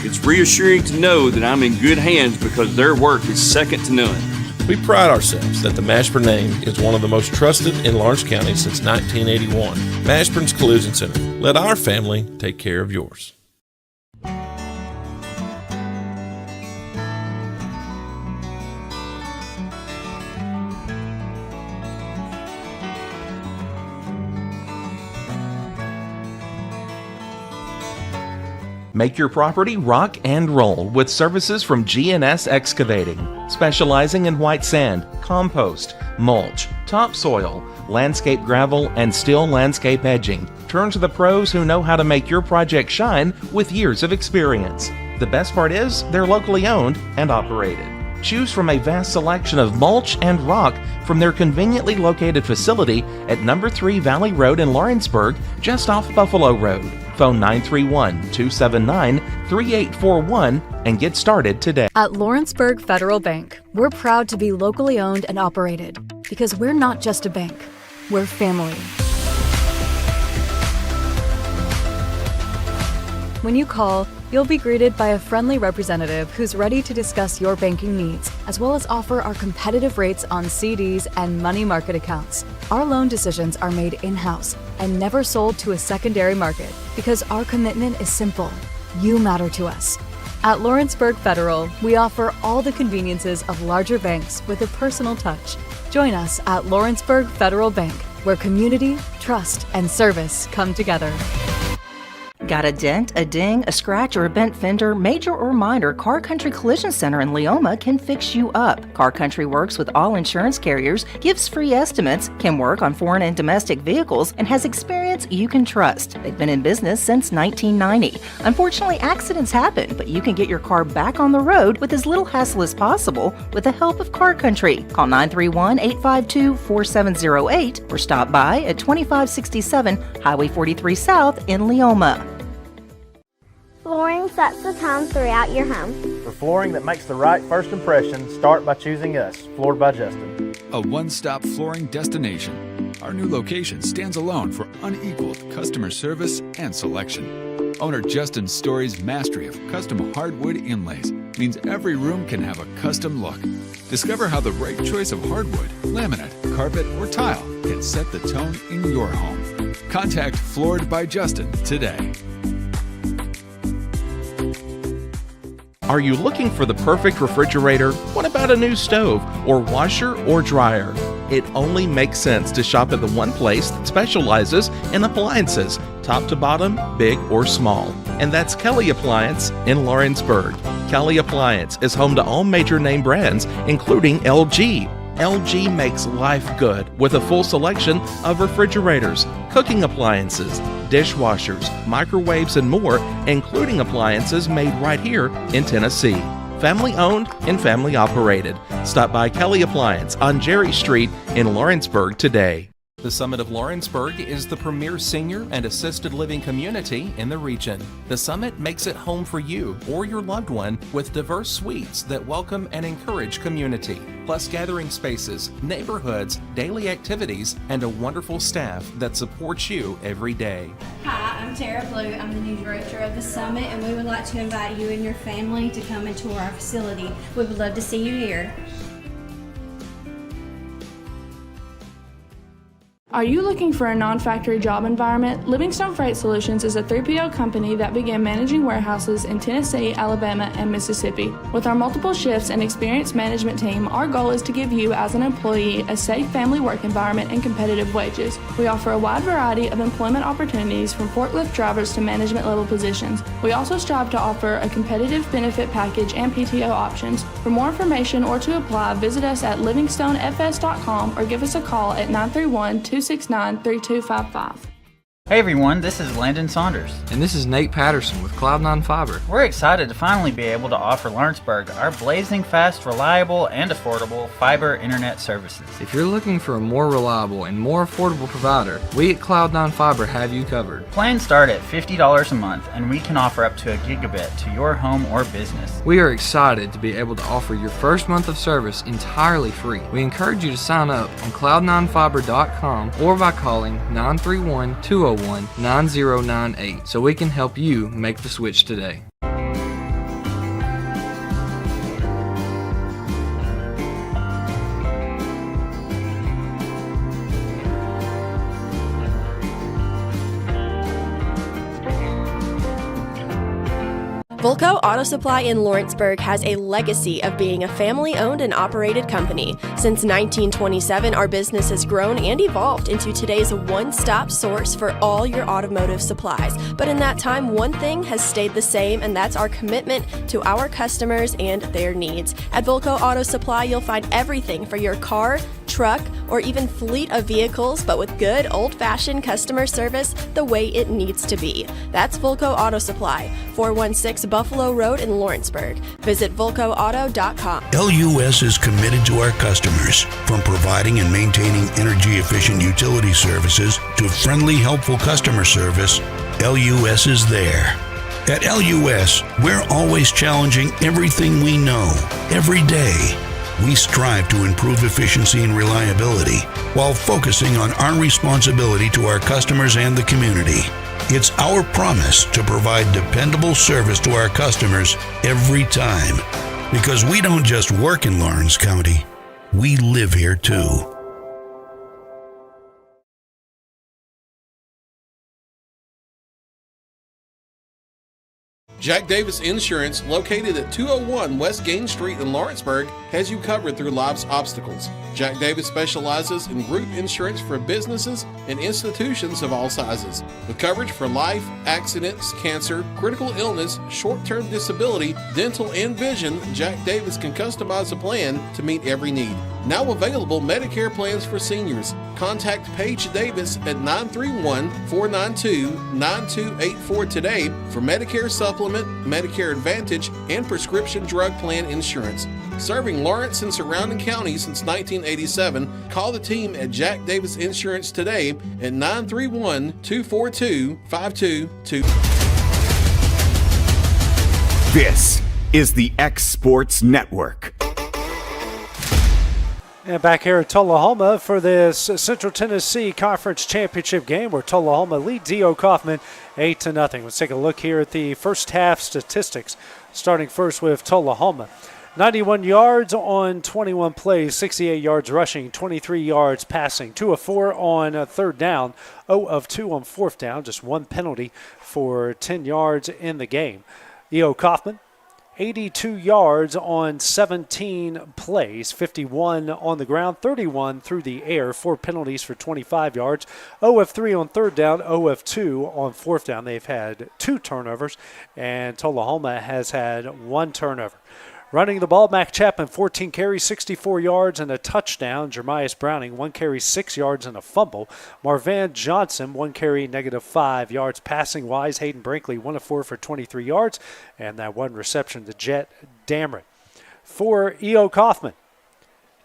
[SPEAKER 24] It's reassuring to know that I'm in good hands because their work is second to none.
[SPEAKER 6] We pride ourselves that the Mashburn name is one of the most trusted in Lawrence County since 1981. Mashburn's Collision Center. Let our family take care of yours.
[SPEAKER 4] Make your property rock and roll with services from G&S Excavating, specializing in white sand, compost, mulch, topsoil, landscape gravel, and steel landscape edging. Turn to the pros who know how to make your project shine with years of experience. The best part is they're locally owned and operated. Choose from a vast selection of mulch and rock from their conveniently located facility at number 3 Valley Road in Lawrenceburg, just off Buffalo Road. Phone 931-279-3841 and get started today.
[SPEAKER 21] At Lawrenceburg Federal Bank, we're proud to be locally owned and operated because we're not just a bank, we're family. When you call, you'll be greeted by a friendly representative who's ready to discuss your banking needs, as well as offer our competitive rates on CDs and money market accounts. Our loan decisions are made in-house and never sold to a secondary market because our commitment is simple. You matter to us. At Lawrenceburg Federal, we offer all the conveniences of larger banks with a personal touch. Join us at Lawrenceburg Federal Bank, where community, trust, and service come together.
[SPEAKER 25] Got a dent, a ding, a scratch, or a bent fender? Major or minor, Car Country Collision Center in Leoma can fix you up. Car Country works with all insurance carriers, gives free estimates, can work on foreign and domestic vehicles, and has experience you can trust. They've been in business since 1990. Unfortunately, accidents happen, but you can get your car back on the road with as little hassle as possible with the help of Car Country. Call 931-852-4708 or stop by at 2567 Highway 43 South in Leoma.
[SPEAKER 26] Flooring sets the tone throughout your home.
[SPEAKER 27] For flooring that makes the right first impression, start by choosing us, Floored by Justin.
[SPEAKER 28] A one-stop flooring destination. Our new location stands alone for unequaled customer service and selection. Owner Justin Story's mastery of custom hardwood inlays means every room can have a custom look. Discover how the right choice of hardwood, laminate, carpet, or tile can set the tone in your home. Contact Floored by Justin today.
[SPEAKER 4] Are you looking for the perfect refrigerator? What about a new stove or washer or dryer? It only makes sense to shop at the one place that specializes in appliances, top to bottom, big or small. And that's Kelly Appliance in Lawrenceburg. Kelly Appliance is home to all major name brands, including LG, LG makes life good with a full selection of refrigerators, cooking appliances, dishwashers, microwaves, and more, including appliances made right here in Tennessee. Family owned and family operated. Stop by Kelly Appliance on Jerry Street in Lawrenceburg today. The Summit of Lawrenceburg is the premier senior and assisted living community in the region. The Summit makes it home for you or your loved one with diverse suites that welcome and encourage community, plus gathering spaces, neighborhoods, daily activities, and a wonderful staff that supports you every day.
[SPEAKER 7] Hi, I'm Tara Blue. I'm the new director of the Summit, and we would like to invite you and your family to come and tour our facility. We would love to see you here.
[SPEAKER 8] Are you looking for a non-factory job environment? Livingstone Freight Solutions is a 3PL company that began managing warehouses in Tennessee, Alabama, and Mississippi. With our multiple shifts and experienced management team, our goal is to give you as an employee a safe family work environment and competitive wages. We offer a wide variety of employment opportunities from forklift drivers to management level positions. We also strive to offer a competitive benefit package and PTO options. For more information or to apply, visit us at livingstonefs.com or give us a call at 931-269-3255.
[SPEAKER 10] Hey everyone, this is Landon Saunders.
[SPEAKER 11] And this is Nate Patterson with Cloud9 Fiber.
[SPEAKER 10] We're excited to finally be able to offer Lawrenceburg our blazing fast, reliable, and affordable fiber internet services.
[SPEAKER 11] If you're looking for a more reliable and more affordable provider, we at Cloud9 Fiber have you covered.
[SPEAKER 10] Plans start at $50 a month, and we can offer up to a gigabit to your home or business.
[SPEAKER 11] We are excited to be able to offer your first month of service entirely free. We encourage you to sign up on cloud9fiber.com or by calling 931-201-9098 so we can help you make the switch today.
[SPEAKER 2] Volco Auto Supply in Lawrenceburg has a legacy of being a family-owned and operated company. Since 1927, our business has grown and evolved into today's one-stop source for all your automotive supplies. But in that time, one thing has stayed the same, and that's our commitment to our customers and their needs. At Volco Auto Supply, you'll find everything for your car, truck, or even fleet of vehicles, but with good old-fashioned customer service the way it needs to be. That's Volco Auto Supply, 416 Buffalo Road in Lawrenceburg. Visit VolcoAuto.com.
[SPEAKER 12] LUS is committed to our customers, from providing and maintaining energy-efficient utility services to friendly, helpful customer service. LUS is there. At LUS, we're always challenging everything we know, every day. We strive to improve efficiency and reliability while focusing on our responsibility to our customers and the community. It's our promise to provide dependable service to our customers every time, because we don't just work in Lawrence County, we live here too.
[SPEAKER 6] Jack Davis Insurance, located at 201 West Gain Street in Lawrenceburg, has you covered through life's obstacles. Jack Davis specializes in group insurance for businesses and institutions of all sizes. With coverage for life, accidents, cancer, critical illness, short-term disability, dental, and vision, Jack Davis can customize a plan to meet every need. Now available Medicare plans for seniors. Contact Paige Davis at 931-492-9284 today for Medicare Supplement, Medicare Advantage, and prescription drug plan insurance. Serving Lawrence and surrounding counties since 1987, call the team at Jack Davis Insurance today at 931-242-5222.
[SPEAKER 1] This is the X Sports Network.
[SPEAKER 16] And back here at Tullahoma for this Central Tennessee Conference Championship game where Tullahoma leads E.O. Coffman 8-0. Let's take a look here at the first half statistics, starting first with Tullahoma. 91 yards on 21 plays, 68 yards rushing, 23 yards passing, 2 of 4 on third down, 0 of 2 on fourth down, just one penalty for 10 yards in the game. E.O. Coffman, 82 yards on 17 plays, 51 on the ground, 31 through the air, 4 penalties for 25 yards, 0 of 3 on third down, 0 of 2 on fourth down. They've had 2 turnovers, and Tullahoma has had 1 turnover. Running the ball, Mac Chapman, 14 carries, 64 yards, and a touchdown. Jermias Browning, 1 carry, 6 yards, and a fumble. Marvan Johnson, 1 carry, -5 yards. Passing-wise, Hayden Brinkley, 1 of 4 for 23 yards, and that 1 reception to Jet Dameron. For E.O. Coffman,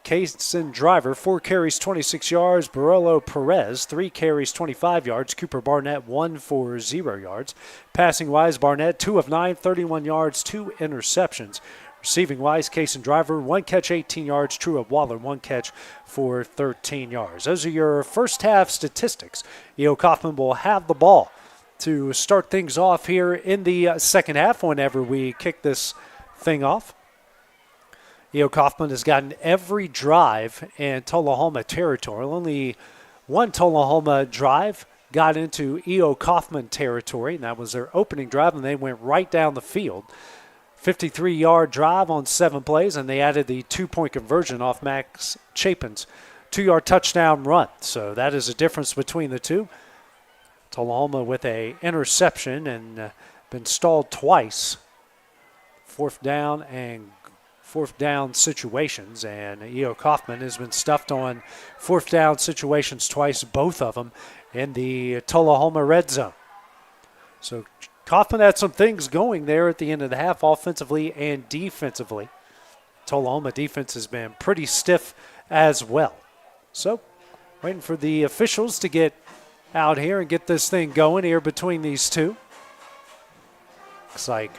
[SPEAKER 16] Kason Driver, 4 carries, 26 yards. Barolo Perez, 3 carries, 25 yards. Cooper Barnett, 1 for 0 yards. Passing-wise, Barnett, 2 of 9, 31 yards, 2 interceptions. Receiving-wise, Kason Driver, 1 catch, 18 yards. Trua Waller, 1 catch for 13 yards. Those are your first half statistics. E.O. Coffman will have the ball to start things off here in the second half whenever we kick this thing off. E.O. Coffman has gotten every drive in Tullahoma territory. Only one Tullahoma drive got into E.O. Coffman territory, and that was their opening drive, and they went right down the field. 53-yard drive on 7 plays, and they added the 2-point conversion off Max Chapin's 2-yard touchdown run. So that is a difference between the two. Tullahoma with a interception and been stalled twice. Fourth down situations, and E.O. Coffman has been stuffed on fourth down situations twice, both of them in the Tullahoma red zone. So Coffman had some things going there at the end of the half, offensively and defensively. Tullahoma defense has been pretty stiff as well. So, waiting for the officials to get out here and get this thing going here between these two. Looks like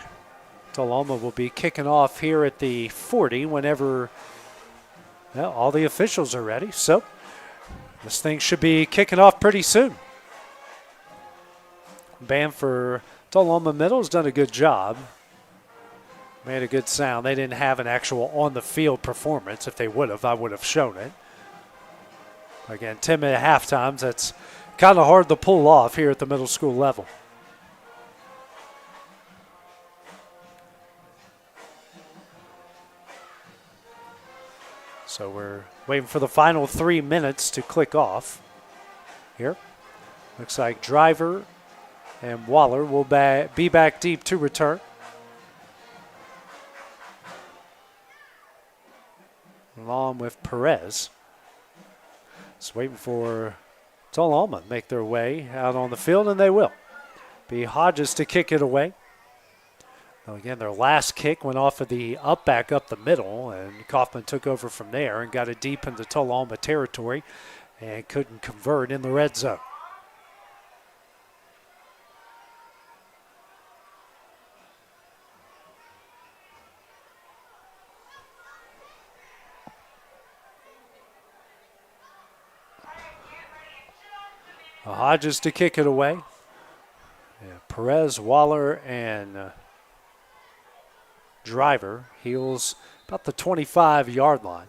[SPEAKER 16] Tullahoma will be kicking off here at the 40 whenever all the officials are ready. So, this thing should be kicking off pretty soon. Band for Tullahoma Middle has done a good job. Made a good sound. They didn't have an actual on-the-field performance. If they would have, I would have shown it. Again, 10-minute half times. That's kind of hard to pull off here at the middle school level. So we're waiting for the final 3 minutes to click off here. Looks like Driver and Waller will be back deep to return. Along with Perez. Just waiting for Tullahoma to make their way out on the field, and they will. Be Hodges to kick it away. Well, again, their last kick went off of the back up the middle, and Coffman took over from there and got it deep into Tullahoma territory and couldn't convert in the red zone. Hodges to kick it away. Yeah, Perez, Waller, and Driver. Heels about the 25-yard line.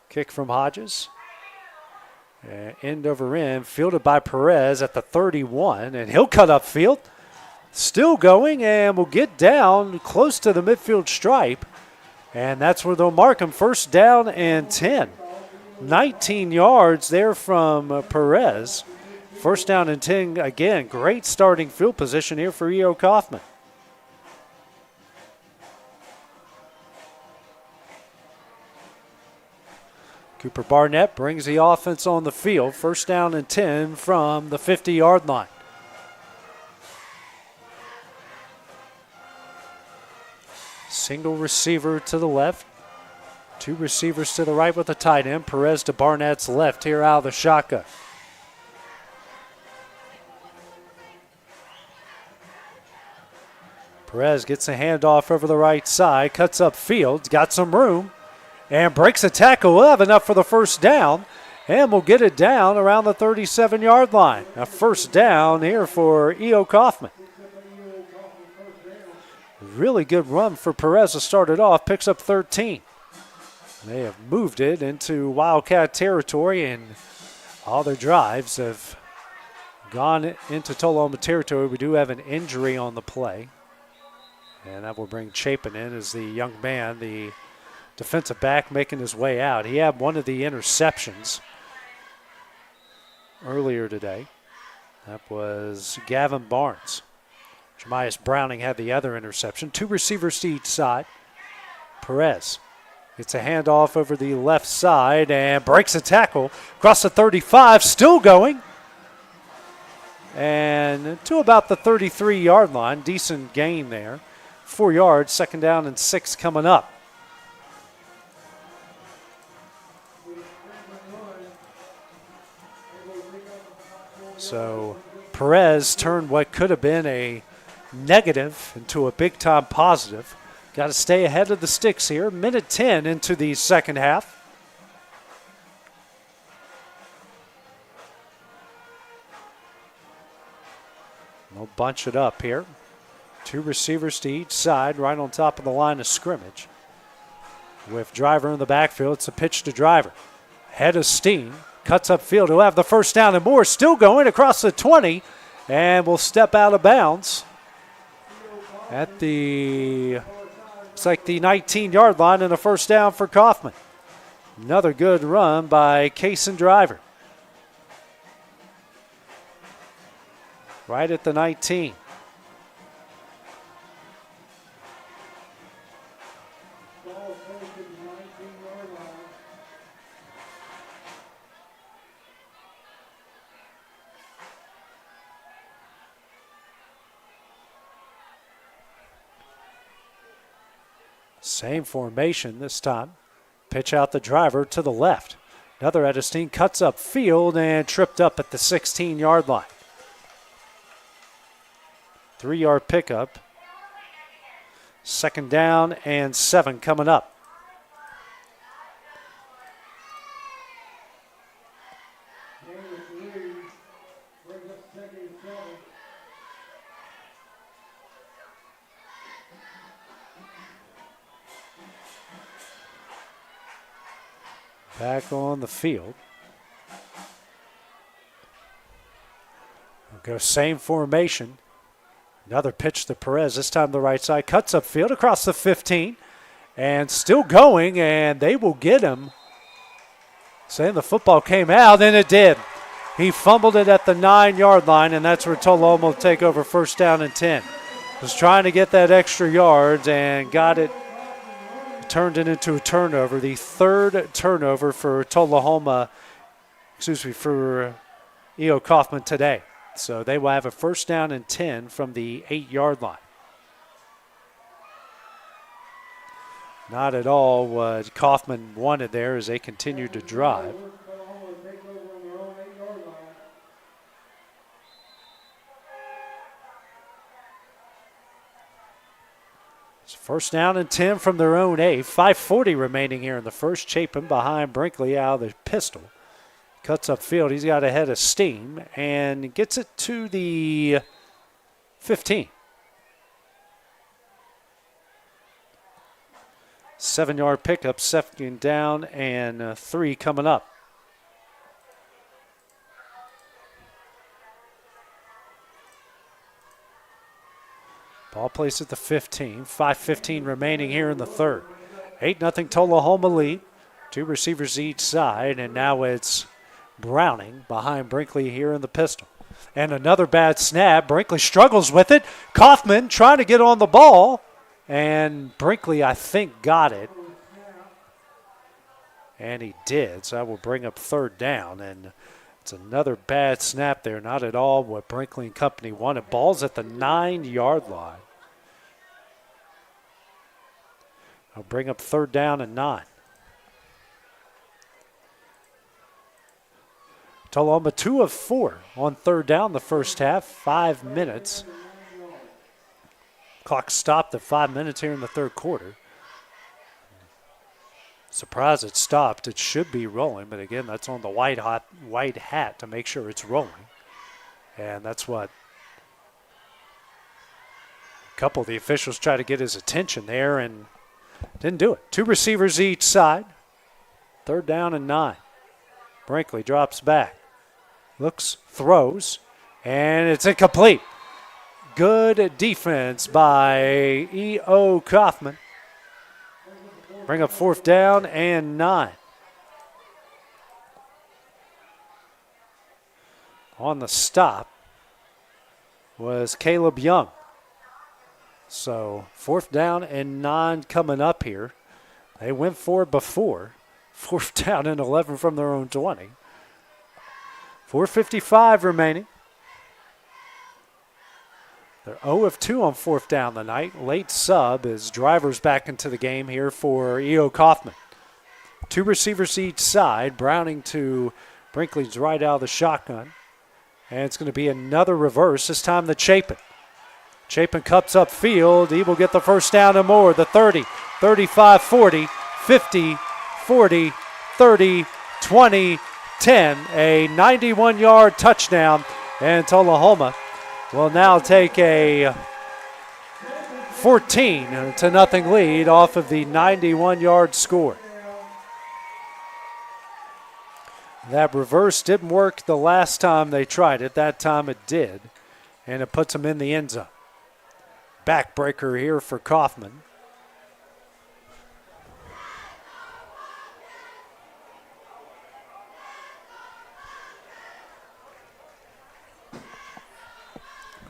[SPEAKER 16] Kick from Hodges. End over end, fielded by Perez at the 31, and he'll cut upfield. Still going, and will get down close to the midfield stripe, and that's where they'll mark him. First down and 10. 19 yards there from Perez. First down and 10. Again, great starting field position here for E.O. Coffman. Cooper Barnett brings the offense on the field. First down and 10 from the 50-yard line. Single receiver to the left. 2 receivers to the right with the tight end. Perez to Barnett's left here out of the shotgun. Perez gets a handoff over the right side, cuts up field, got some room, and breaks a tackle. We'll have enough for the first down, and we'll get it down around the 37-yard line. A first down here for E.O. Coffman. Really good run for Perez to start it off, picks up 13. They have moved it into Wildcat territory, and all their drives have gone into Tullahoma territory. We do have an injury on the play, and that will bring Chapin in as the young man, the defensive back, making his way out. He had one of the interceptions earlier today. That was Gavin Barnes. Jemias Browning had the other interception. 2 receivers to each side. Perez gets a handoff over the left side and breaks a tackle across the 35, still going. And to about the 33-yard line. Decent gain there. 4 yards, 2nd down and 6 coming up. So Perez turned what could have been a negative into a big-time positive. Got to stay ahead of the sticks here. Minute 10 into the second half. They'll bunch it up here. 2 receivers to each side, right on top of the line of scrimmage. With Driver in the backfield, it's a pitch to Driver. Head of steam, cuts upfield. He'll have the first down and more. Still going across the 20, and will step out of bounds at the, it's like the 19-yard line, and a first down for Coffman. Another good run by Cason Driver. Right at the 19. Same formation this time. Pitch out the Driver to the left. Another Edestein cuts up field and tripped up at the 16-yard line. 3-yard pickup. 2nd down and 7 coming up. Back on the field. We'll go same formation. Another pitch to Perez, this time the right side. Cuts upfield across the 15. And still going, and they will get him. Saying the football came out, and it did. He fumbled it at the 9-yard line, and that's where Tullahoma will take over 1st down and 10. Was trying to get that extra yards and got it. Turned it into a turnover, the 3rd turnover for Tullahoma, for E.O. Coffman today. So they will have a 1st down and 10 from the 8-yard line. Not at all what Coffman wanted there as they continued to drive. It's 1st down and 10 from their own 8. 5:40 remaining here in the first. Chapin behind Brinkley out of the pistol. Cuts upfield. He's got a head of steam and gets it to the 15. 7-yard pickup, 2nd down and 3 coming up. Ball placed at the 15. 5:15 remaining here in the third. 8-0 Tullahoma lead. 2 receivers each side, and now it's Browning behind Brinkley here in the pistol. And another bad snap. Brinkley struggles with it. Coffman trying to get on the ball, and Brinkley, I think, got it. And he did, so that will bring up 3rd down. And it's another bad snap there. Not at all what Brinkley and company wanted. Ball's at the 9-yard line. I'll bring up 3rd down and 9. Tullahoma 2 of 4 on 3rd down the first half. 5 minutes. Clock stopped at 5 minutes here in the 3rd quarter. Surprised it stopped. It should be rolling, but again, that's on the white hat to make sure it's rolling. And that's what a couple of the officials tried to get his attention there and didn't do it. 2 receivers each side. 3rd down and 9. Brinkley drops back. Looks, throws, and it's incomplete. Good defense by E.O. Coffman. Bring up 4th down and 9. On the stop was Caleb Young. So 4th down and 9 coming up here. They went for it before. 4th down and 11 from their own 20. 4:55 remaining. They're 0 of 2 on 4th down tonight. Late sub as drivers back into the game here for E.O. Coffman. 2 receivers each side. Browning to Brinkley's right out of the shotgun. And it's going to be another reverse, this time to Chapin. Chapin cups up field. He will get the first down and more. The 30, 35, 40, 50, 40, 30, 20, 10. A 91-yard touchdown. And Tullahoma will now take a 14-0 lead off of the 91-yard score. That reverse didn't work the last time they tried it. That time it did, and it puts them in the end zone. Backbreaker here for Coffman.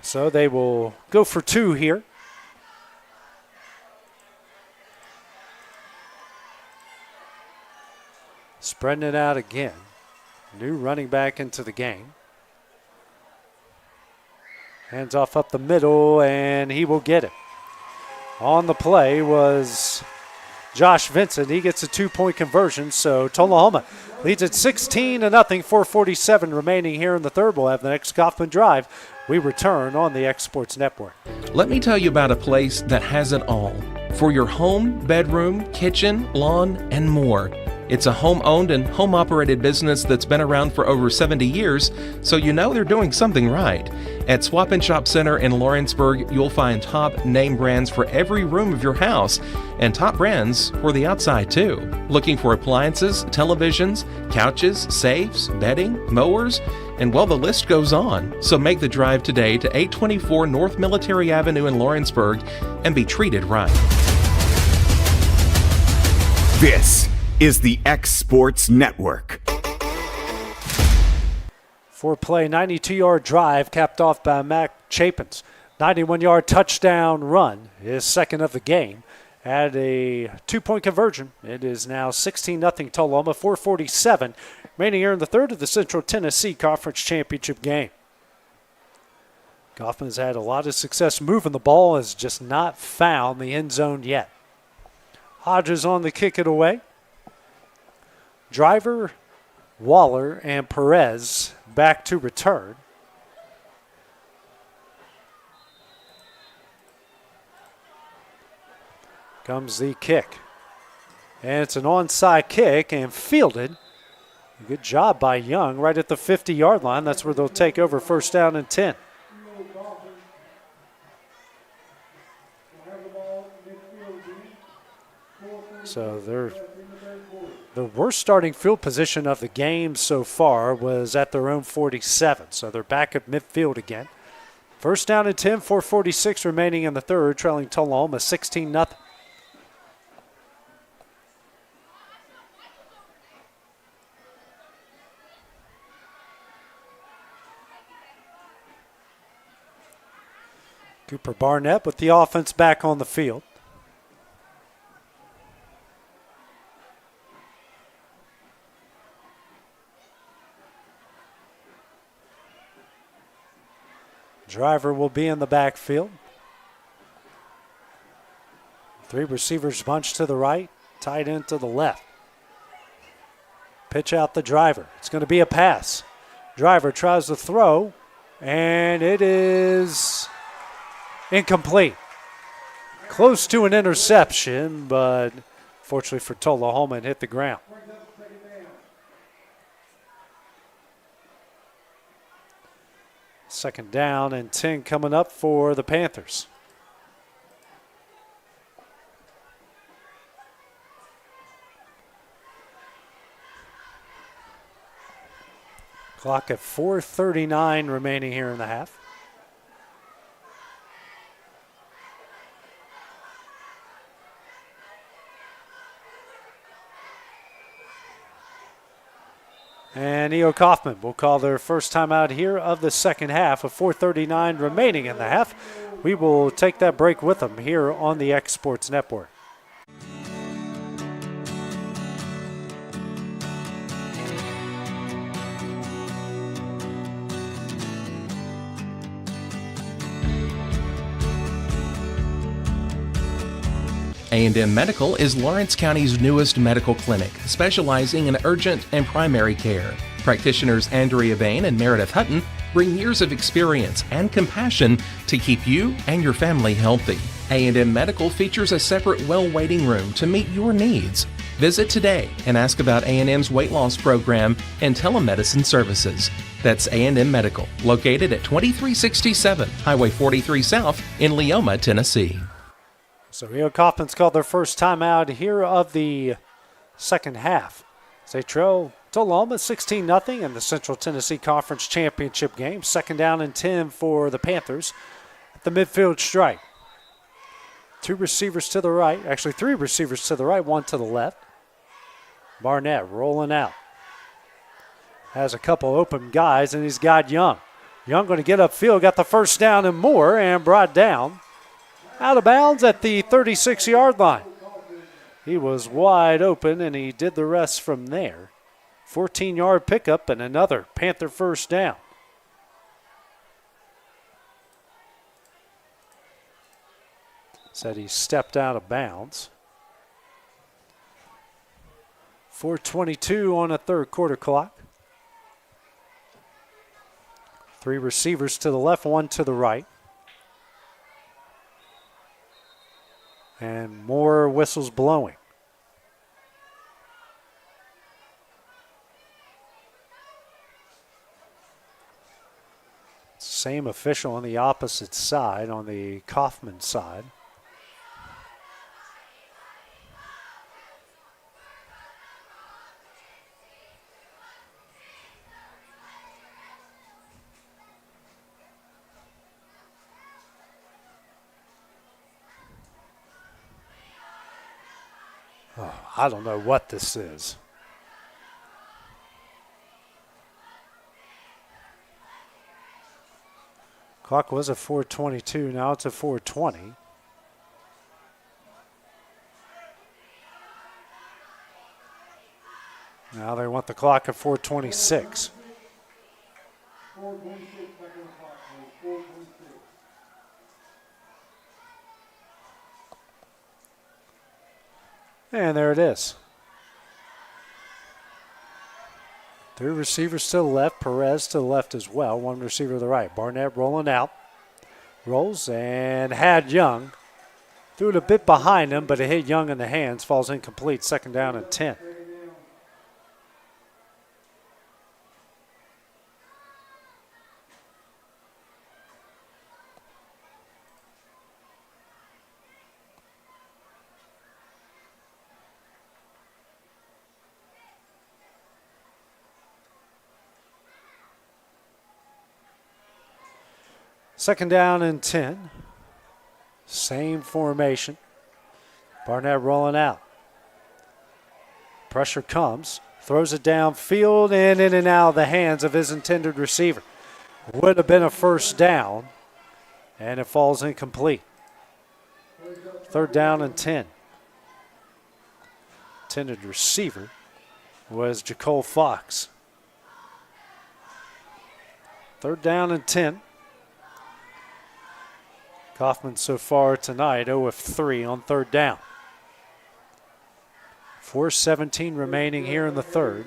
[SPEAKER 16] So they will go for 2 here. Spreading it out again. New running back into the game. Hands off up the middle, and he will get it. On the play was Josh Vincent. He gets a 2-point conversion, so Tullahoma leads at 16-0, 4:47 remaining here in the third. We'll have the next Coffman drive. We return on the X Sports Network.
[SPEAKER 4] Let me tell you about a place that has it all for your home, bedroom, kitchen, lawn, and more. It's a home-owned and home-operated business that's been around for over 70 years, so you know they're doing something right. At Swap and Shop Center in Lawrenceburg, you'll find top name brands for every room of your house, and top brands for the outside too. Looking for appliances, televisions, couches, safes, bedding, mowers, and well, the list goes on. So make the drive today to 824 North Military Avenue in Lawrenceburg and be treated right.
[SPEAKER 1] This is the X Sports Network.
[SPEAKER 16] 4-play, 92-yard drive capped off by Mac Chapin's 91-yard touchdown run, his second of the game. At a 2-point conversion, it is now 16-0 Tullahoma, 4:47 remaining here in the third of the Central Tennessee Conference Championship game. Coffman has had a lot of success moving the ball, has just not found the end zone yet. Hodges on the kick it away. Driver, Waller, and Perez back to return. Comes the kick. And it's an onside kick and fielded. Good job by Young right at the 50-yard line. That's where they'll take over first down and 10. So the worst starting field position of the game so far was at their own 47. So they're back at midfield again. First down and 10, 4:46 remaining in the third, trailing Tullahoma 16-0. Cooper Barnett with the offense back on the field. Driver will be in the backfield. 3 receivers bunched to the right, tight end to the left. Pitch out the driver. It's going to be a pass. Driver tries to throw, and it is incomplete. Close to an interception, but fortunately for Tullahoma, it hit the ground. Second down and 10 coming up for the Panthers. Clock at 4:39 remaining here in the half. And E.O. Coffman will call their first time out here of the second half of 4:39 remaining in the half. We will take that break with them here on the X Sports Network.
[SPEAKER 4] A&M Medical is Lawrence County's newest medical clinic, specializing in urgent and primary care. Practitioners Andrea Bain and Meredith Hutton bring years of experience and compassion to keep you and your family healthy. A&M Medical features a separate well waiting room to meet your needs. Visit today and ask about A&M's weight loss program and telemedicine services. That's A&M Medical, located at 2367 Highway 43 South in Leoma, Tennessee.
[SPEAKER 16] So Rio Coffman's called their first timeout here of the second half. They trail Tullahoma 16-0 in the Central Tennessee Conference Championship game. Second down and 10 for the Panthers at the midfield stripe. Two receivers to the right, actually three receivers to the right, one to the left. Barnett rolling out. Has a couple open guys, and he's got Young. Young going to get upfield, got the first down and more, and brought down out of bounds at the 36-yard line. He was wide open, and he did the rest from there. 14-yard pickup and another Panther first down. Said he stepped out of bounds. 4:22 on a third quarter clock. Three receivers to the left, one to the right. And more whistles blowing. Same official on the opposite side, on the Coffman side. I don't know what this is. Clock was at 4:22, now it's at 4:20. Now they want the clock at 4:26. And there it is. Three receivers to the left, Perez to the left as well, one receiver to the right. Barnett rolling out, rolls and had Young. Threw it a bit behind him, but it hit Young in the hands, falls incomplete, second down and 10. Second down and 10. Same formation. Barnett rolling out. Pressure comes. Throws it downfield and in and out of the hands of his intended receiver. Would have been a first down. And it falls incomplete. Third down and 10. Intended receiver was Jacole Fox. Third down and 10. Coffman so far tonight 0 of 3 on third down. 4:17 remaining here in the third.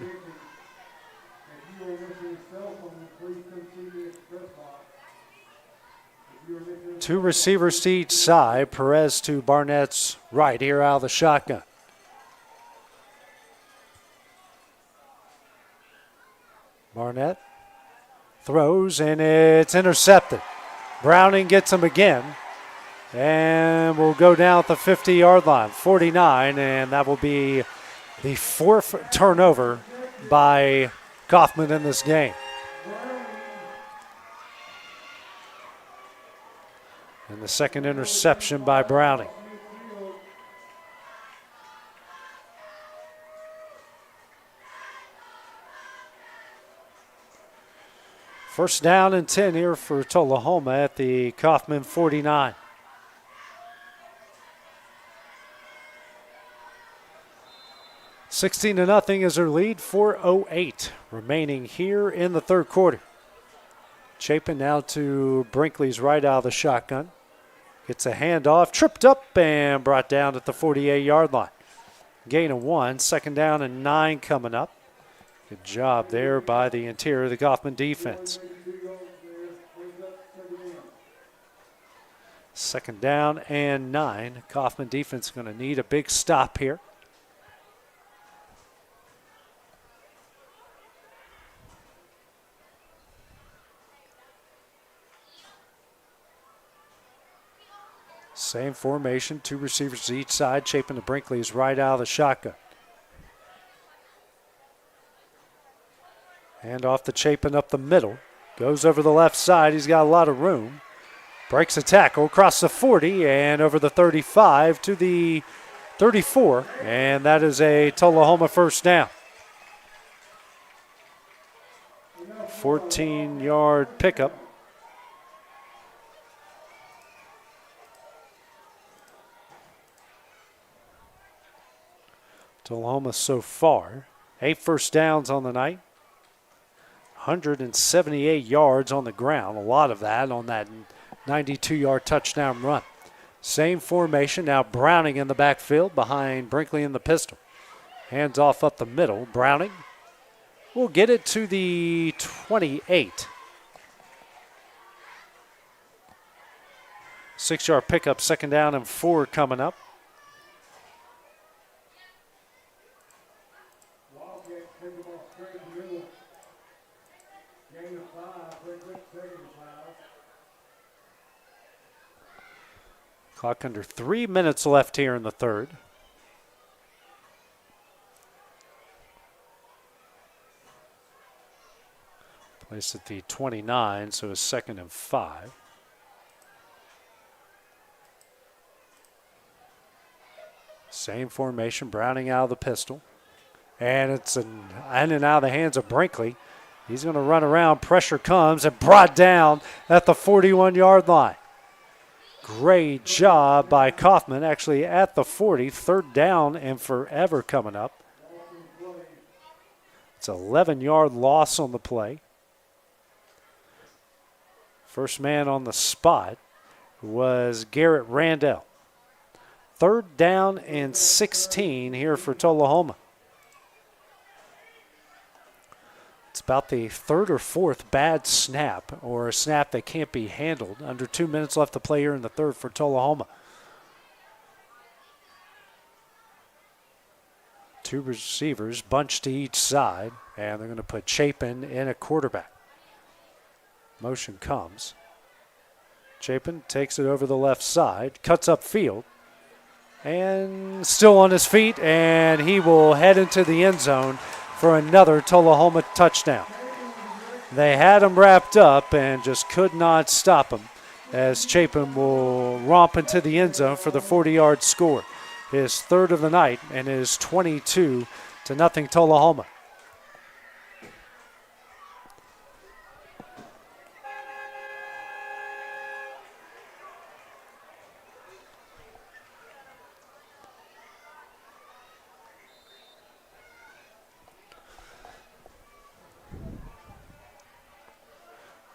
[SPEAKER 16] Two receivers to each side. Perez to Barnett's right here out of the shotgun. Barnett throws and it's intercepted. Browning gets him again. And we'll go down at the 50-yard line, 49, and that will be the fourth turnover by Coffman in this game. And the second interception by Browning. First down and 10 here for Tullahoma at the Coffman 49. $16-0 is their lead, 4:08 remaining here in the third quarter. Chapin now to Brinkley's right out of the shotgun. Gets a handoff, tripped up and brought down at the 48-yard line. Gain of 1, second down and 9 coming up. Good job there by the interior of the Coffman defense. Second down and 9. Coffman defense going to need a big stop here. Same formation, 2 receivers each side. Chapin to Brinkley is right out of the shotgun. Hand off to Chapin up the middle. Goes over the left side. He's got a lot of room. Breaks a tackle across the 40 and over the 35 to the 34. And that is a Tullahoma first down. 14-yard pickup. Tullahoma so far, 8 first downs on the night, 178 yards on the ground, a lot of that on that 92-yard touchdown run. Same formation, now Browning in the backfield behind Brinkley in the pistol. Hands off up the middle, Browning will get it to the 28. 6-yard pickup, second down and 4 coming up. Clock under 3 minutes left here in the third. Placed at the 29, so it's second and 5. Same formation, Browning out of the pistol. And it's in and out of the hands of Brinkley. He's going to run around, pressure comes, and brought down at the 41-yard line. Great job by Coffman, actually at the 40, third down and forever coming up. It's an 11-yard loss on the play. First man on the spot was Garrett Randall. Third down and 16 here for Tullahoma. It's about the third or fourth bad snap, or a snap that can't be handled. Under 2 minutes left to play here in the third for Tullahoma. 2 receivers bunched to each side, and they're going to put Chapin in a quarterback. Motion comes. Chapin takes it over the left side, cuts up field, and still on his feet, and he will head into the end zone for another Tullahoma touchdown. They had him wrapped up and just could not stop him, as Chapin will romp into the end zone for the 40-yard score. His third of the night, and is 22-0 Tullahoma.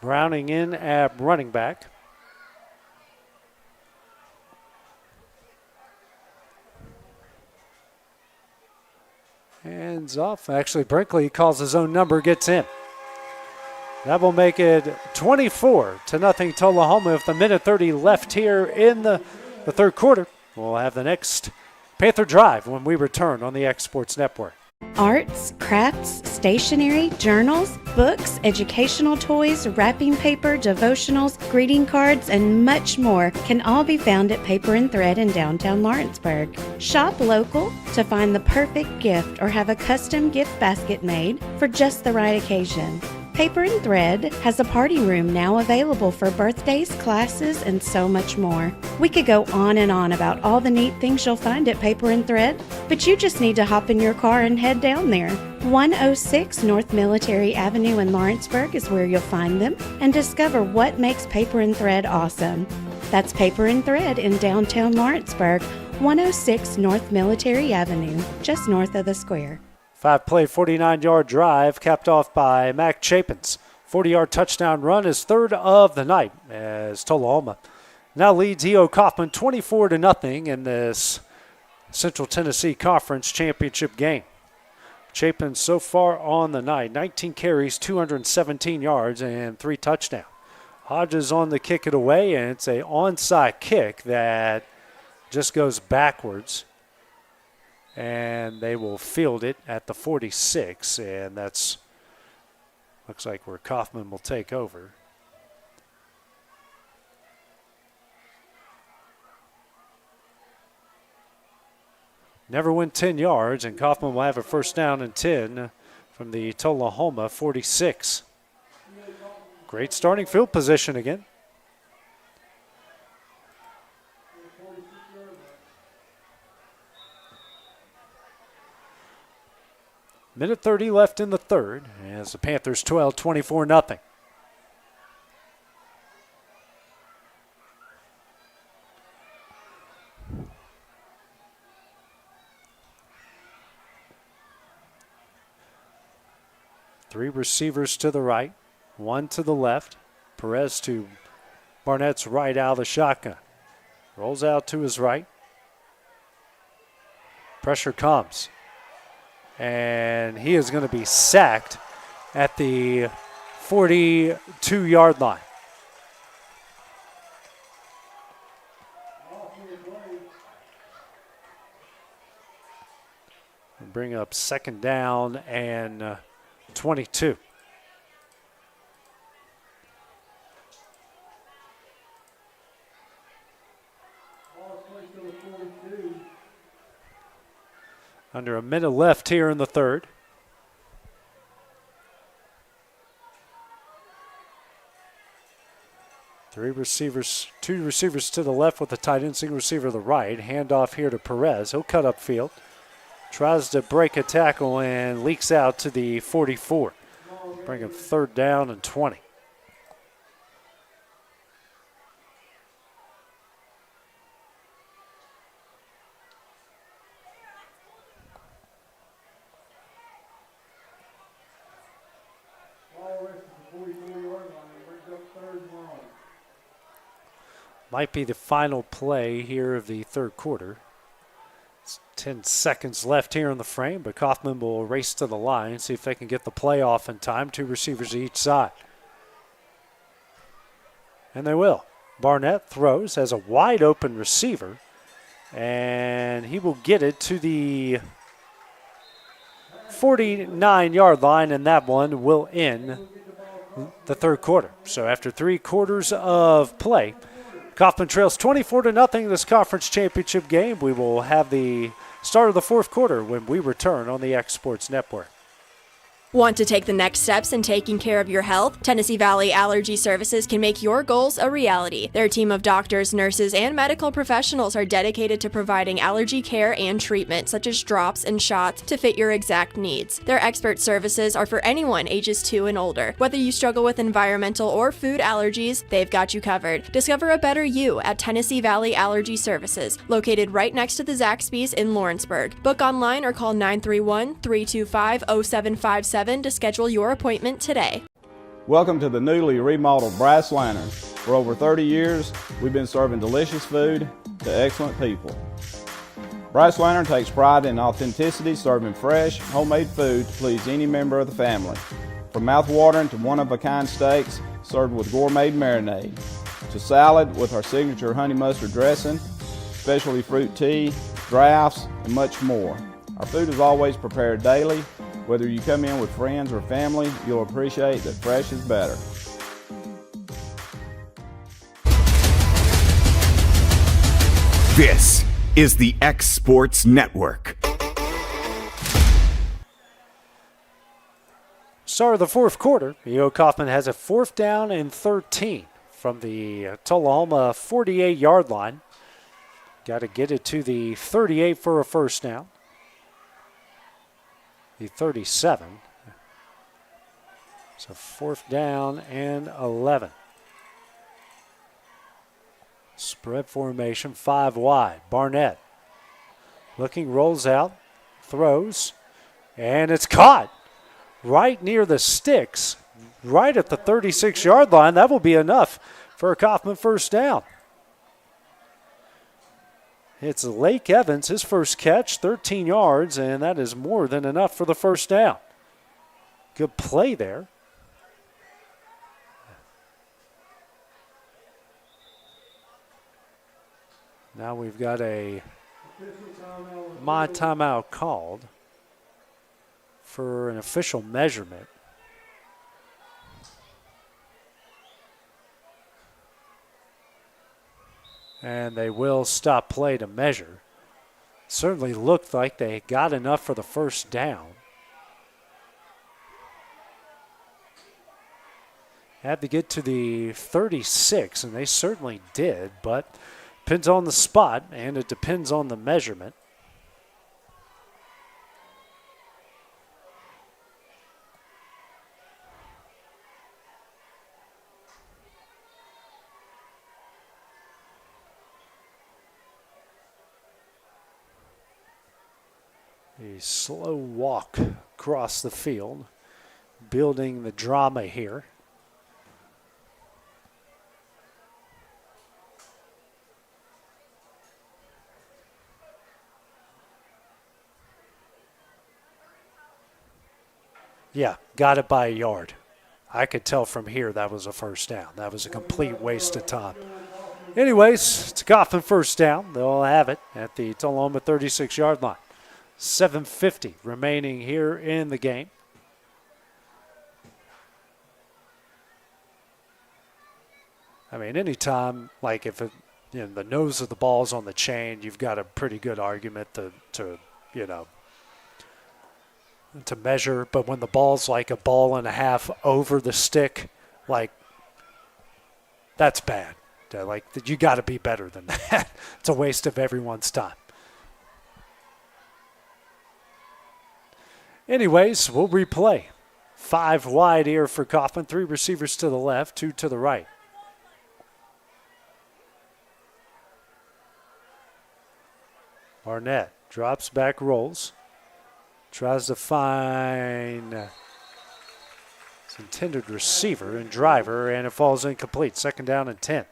[SPEAKER 16] Browning in at running back. Hands off. Actually, Brinkley calls his own number, gets in. That will make it 24-0 Tullahoma with a minute 30 left here in the third quarter. We'll have the next Panther Drive when we return on the X Sports Network.
[SPEAKER 3] Arts, crafts, stationery, journals, books, educational toys, wrapping paper, devotionals, greeting cards, and much more can all be found at Paper and Thread in downtown Lawrenceburg. Shop local to find the perfect gift or have a custom gift basket made for just the right occasion. Paper and Thread has a party room now available for birthdays, classes, and so much more. We could go on and on about all the neat things you'll find at Paper and Thread, but you just need to hop in your car and head down there.
[SPEAKER 9] 106 North Military Avenue in Lawrenceburg is where you'll find them and discover what makes Paper and Thread awesome. That's Paper and Thread in downtown Lawrenceburg, 106 North Military Avenue, just north of the square.
[SPEAKER 16] 5-play, 49-yard drive capped off by Mac Chapin's 40-yard touchdown run, his third of the night, as Tullahoma now leads E.O. Coffman 24-0 in this Central Tennessee Conference Championship game. Chapin so far on the night, 19 carries, 217 yards, and 3 touchdowns. Hodges on the kick it away, and it's an onside kick that just goes backwards. And they will field it at the 46, and that's looks like where Coffman will take over. Never went 10 yards, and Coffman will have a first down and 10 from the Tullahoma 46. Great starting field position again. Minute 30 left in the third as the Panthers trail 24-0. Three receivers to the right, one to the left. Perez to Barnett's right out of the shotgun. Rolls out to his right. Pressure comes. And he is going to be sacked at the 42-yard line. And bring up second down and 22. Under a minute left here in the third. Two receivers to the left with the tight end, single receiver to the right. Handoff here to Perez. He'll cut upfield. Tries to break a tackle and leaks out to the 44. Bring him third down and 20. Might be the final play here of the third quarter. It's 10 seconds left here in the frame, but Coffman will race to the line, see if they can get the play off in time. Two receivers each side. And they will. Barnett throws, has a wide open receiver, and he will get it to the 49-yard line, and that one will end the third quarter. So after 3 quarters of play, Coffman trails 24-0 in this conference championship game. We will have the start of the fourth quarter when we return on the X Sports Network.
[SPEAKER 2] Want to take the next steps in taking care of your health? Tennessee Valley Allergy Services can make your goals a reality. Their team of doctors, nurses, and medical professionals are dedicated to providing allergy care and treatment, such as drops and shots, to fit your exact needs. Their expert services are for anyone ages 2 and older. Whether you struggle with environmental or food allergies, they've got you covered. Discover a better you at Tennessee Valley Allergy Services, located right next to the Zaxby's in Lawrenceburg. Book online or call 931-325-0757 to schedule your appointment today.
[SPEAKER 13] Welcome to the newly remodeled Brass Lantern. For over 30 years, we've been serving delicious food to excellent people. Brass Lantern takes pride in authenticity, serving fresh, homemade food to please any member of the family. From mouth-watering to one-of-a-kind steaks served with gourmet marinade, to salad with our signature honey mustard dressing, specialty fruit tea, drafts, and much more. Our food is always prepared daily. Whether you come in with friends or family, you'll appreciate that fresh is better.
[SPEAKER 1] This is the X Sports Network.
[SPEAKER 16] Start of the fourth quarter. E.O. Coffman has a 4th down and 13 from the Tullahoma 48-yard line. Got to get it to the 38 for a first down. the 37. So 4th down and 11. Spread formation, 5 wide. Barnett looking, rolls out, throws, and it's caught right near the sticks, right at the 36-yard line. That will be enough for a Coffman first down. It's Lake Evans, his first catch, 13 yards, and that is more than enough for the first down. Good play there. Now we've got a timeout called for an official measurement. And they will stop play to measure. Certainly looked like they got enough for the first down. Had to get to the 36, and they certainly did, but depends on the spot, and it depends on the measurement. A slow walk across the field, building the drama here. Yeah, got it by a yard. I could tell from here that was a first down. That was a complete waste of time. Anyways, it's a Coffman first down. They'll have it at the Tullahoma 36-yard line. 7:50 remaining here in the game. I mean, anytime, like if it, the nose of the ball's on the chain, you've got a pretty good argument to measure. But when the ball's like a ball and a half over the stick, like, that's bad. Like, you got to be better than that. It's a waste of everyone's time. Anyways, we'll replay. 5 wide here for Coffman. 3 receivers to the left, 2 to the right. Barnett drops back, rolls. Tries to find his intended receiver and driver, and it falls incomplete. 2nd down and 10.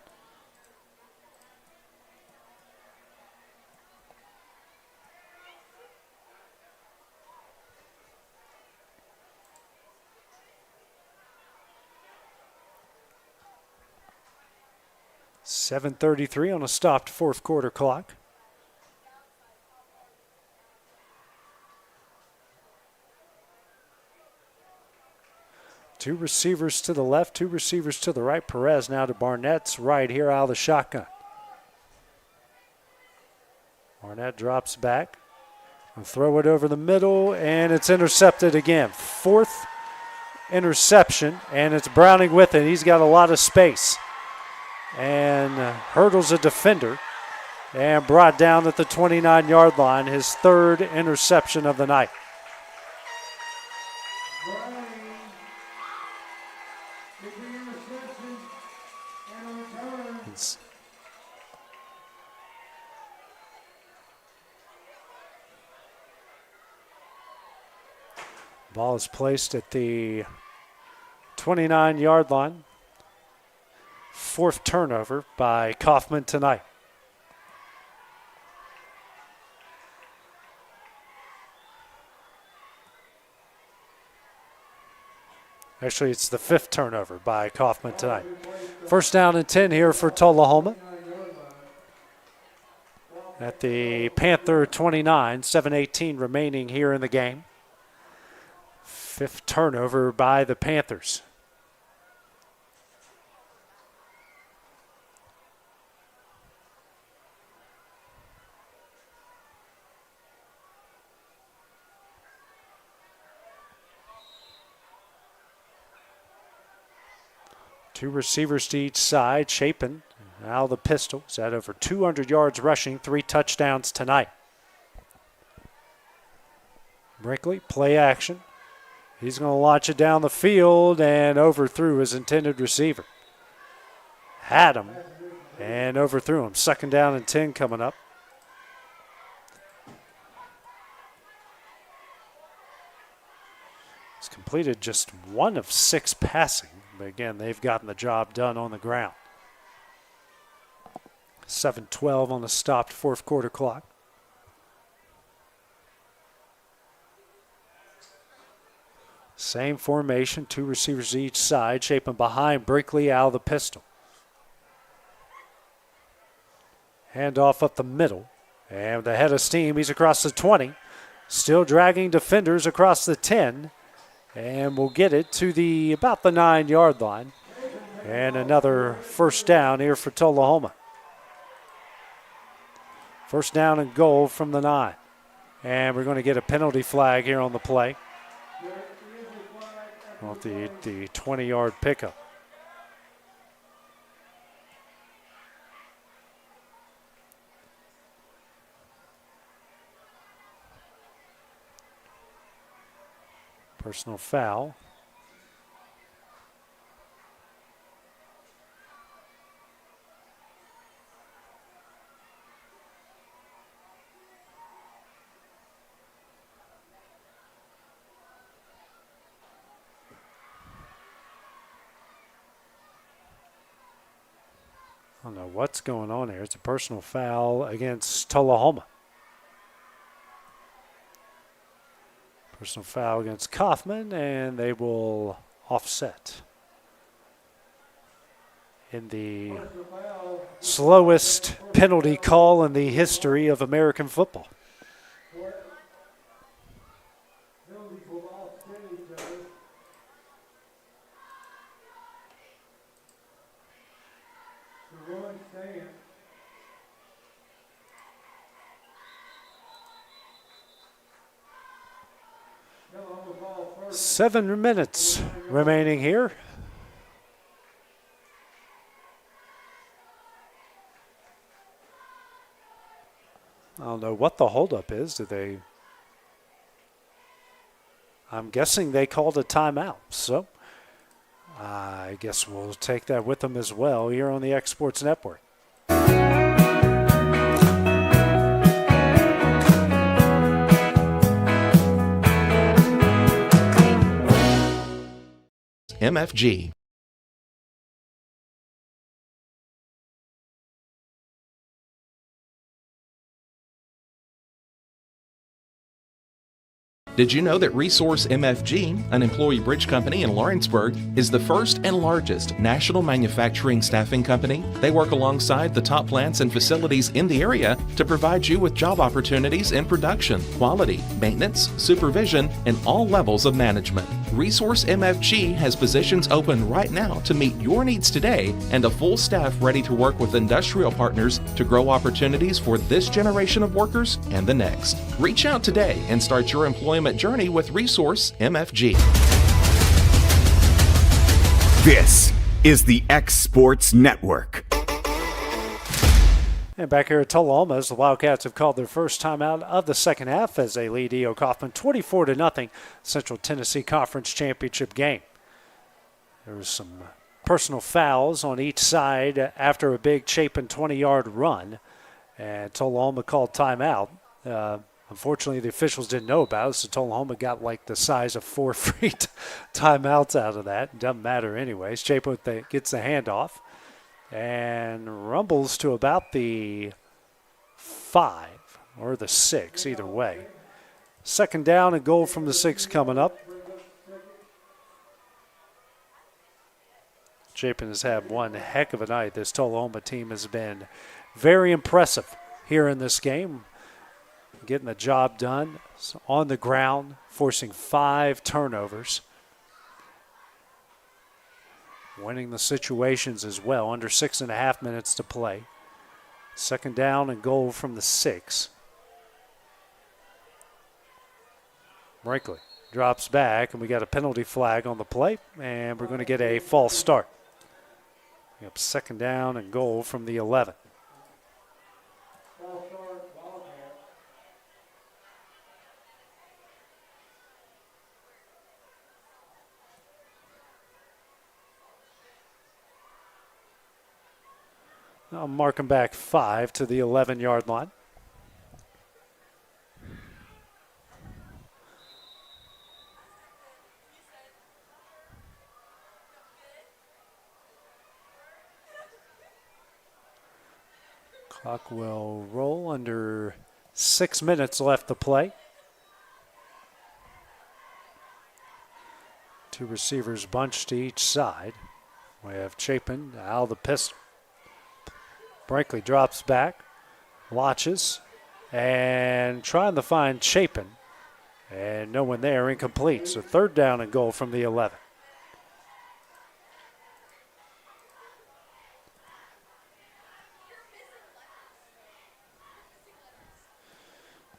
[SPEAKER 16] .7:33 on a stopped 4th quarter clock. Two receivers to the left, 2 receivers to the right. Perez now to Barnett's right here out of the shotgun. Barnett drops back. And throw it over the middle, and it's intercepted again. 4th interception, and it's Browning with it. He's got a lot of space. And hurdles a defender and brought down at the 29-yard line, his 3rd interception of the night. Ball is placed at the 29-yard line. 4th turnover by Coffman tonight. Actually, it's the 5th turnover by Coffman tonight. 1st down and 10 here for Tullahoma. At the Panther 29, 7:18 remaining here in the game. 5th turnover by the Panthers. Two receivers to each side. Chapin out of the pistol. He's had over 200 yards rushing, 3 touchdowns tonight. Brinkley, play action. He's going to launch it down the field and overthrew his intended receiver. Had him and overthrew him. 2nd down and 10 coming up. He's completed just 1 of 6 passing, but again, they've gotten the job done on the ground. 7:12 on the stopped 4th quarter clock. Same formation, 2 receivers each side, shaping behind Brinkley out of the pistol. Handoff up the middle, and with the head of steam, he's across the 20. Still dragging defenders across the 10, and we'll get it to about the 9-yard line. And another 1st down here for Tullahoma. 1st down and goal from the 9. And we're going to get a penalty flag here on the play. Off the 20-yard pickup. Personal foul. I don't know what's going on here. It's a personal foul against Tullahoma. Personal foul against Coffman, and they will offset. In the slowest penalty call in the history of American football. Seven minutes remaining here. I don't know what the holdup is. I'm guessing they called a timeout. So I guess we'll take that with them as well here on the X Sports Network.
[SPEAKER 4] MFG. Did you know that Resource MFG, an employee bridge company in Lawrenceburg, is the first and largest national manufacturing staffing company? They work alongside the top plants and facilities in the area to provide you with job opportunities in production, quality, maintenance, supervision, and all levels of management. Resource MFG has positions open right now to meet your needs today and a full staff ready to work with industrial partners to grow opportunities for this generation of workers and the next. Reach out today and start your employment journey with Resource MFG.
[SPEAKER 1] This is the X Sports Network.
[SPEAKER 16] And back here at Tullahoma, as the Wildcats have called their first timeout of the second half as they lead E.O. Coffman 24-0 Central Tennessee Conference Championship game. There was some personal fouls on each side after a big Chapin 20-yard run, and Tullahoma called timeout. Unfortunately, the officials didn't know about it, so Tullahoma got like the size of 4 free timeouts out of that. It doesn't matter anyways. Chapin gets the handoff and rumbles to about the 5 or the 6, either way. 2nd down and goal from the 6 coming up. Chapin has had one heck of a night. This Tullahoma team has been very impressive here in this game. Getting the job done on the ground, forcing 5 turnovers. Winning the situations as well, under 6.5 minutes to play. 2nd down and goal from the 6. Brinkley drops back, and we got a penalty flag on the play, and we're going to get a false start. Yep, 2nd down and goal from the 11. I'll mark him back 5 to the 11-yard line. Clock will roll under 6 minutes left to play. 2 receivers bunched to each side. We have Chapin out of the pistol. Brinkley drops back, watches, and trying to find Chapin. And no one there, incomplete. So 3rd down and goal from the 11.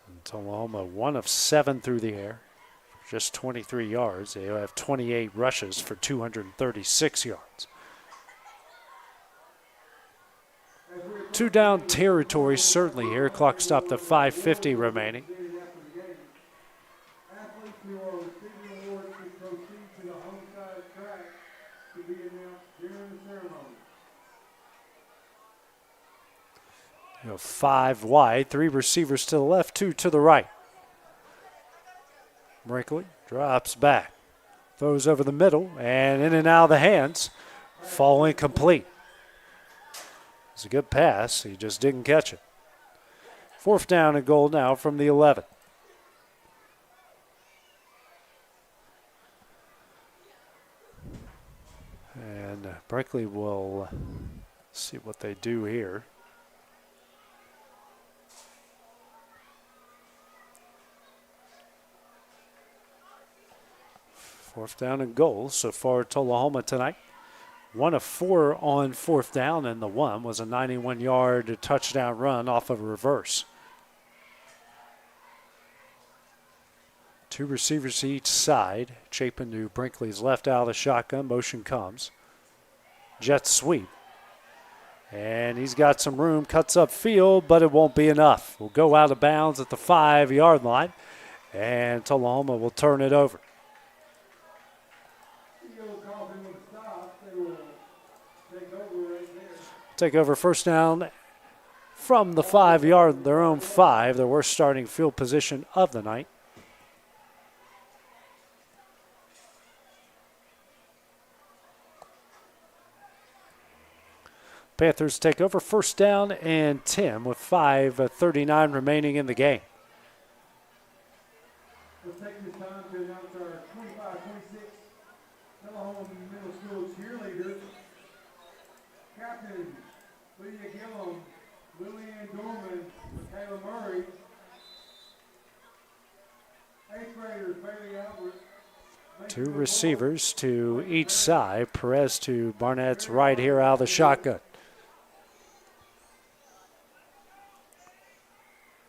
[SPEAKER 16] And Tullahoma 1 of 7 through the air. Just 23 yards. They have 28 rushes for 236 yards. 2 down territory certainly here. Clock stopped at 5:50 remaining. You know, 5 wide, 3 receivers to the left, 2 to the right. Brinkley drops back, throws over the middle, and in and out of the hands, fall incomplete. It's a good pass, he just didn't catch it. 4th down and goal now from the 11. And Brinkley will see what they do here. Fourth down and goal so far Tullahoma tonight. 1 of 4 on 4th down, and the one was a 91-yard touchdown run off of a reverse. 2 receivers to each side. Chapin to Brinkley's left out of the shotgun. Motion comes. Jet sweep. And he's got some room. Cuts up field, but it won't be enough. Will go out of bounds at the 5-yard line, and Tullahoma will turn it over. Take over 1st down from the 5-yard, their own 5, their worst starting field position of the night. Panthers take over 1st down and 10 with 5:39 remaining in the game.
[SPEAKER 5] Let's take this time to announce our 25-26 Tullahoma Middle School cheerleaders. Captain Lydia Gillum, Lillian Dorman, Michaela Murray. 8th graders Bailey Albert.
[SPEAKER 16] 2 receivers to each side. Perez to Barnett's right here out of the shotgun.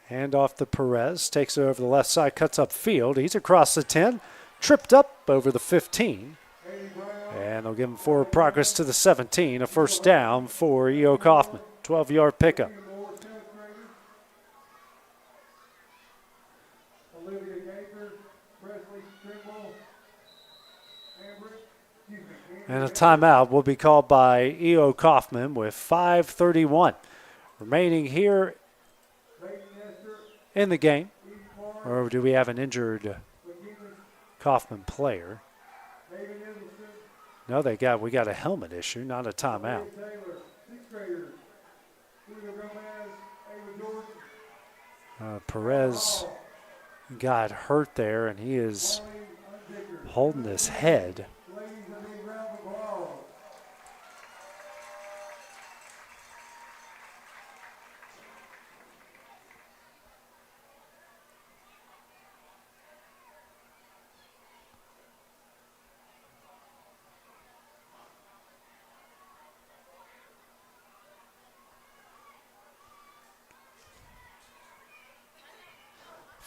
[SPEAKER 16] Hand off to Perez, takes it over the left side, cuts up field. He's across the 10, tripped up over the 15. And they'll give him forward progress to the 17, a 1st down for E.O. Coffman. 12-yard pickup. And a timeout will be called by E.O. Coffman with 5:31 remaining here in the game. Or do we have an injured Coffman player? No, we got a helmet issue, not a timeout. Perez got hurt there, and he is holding his head.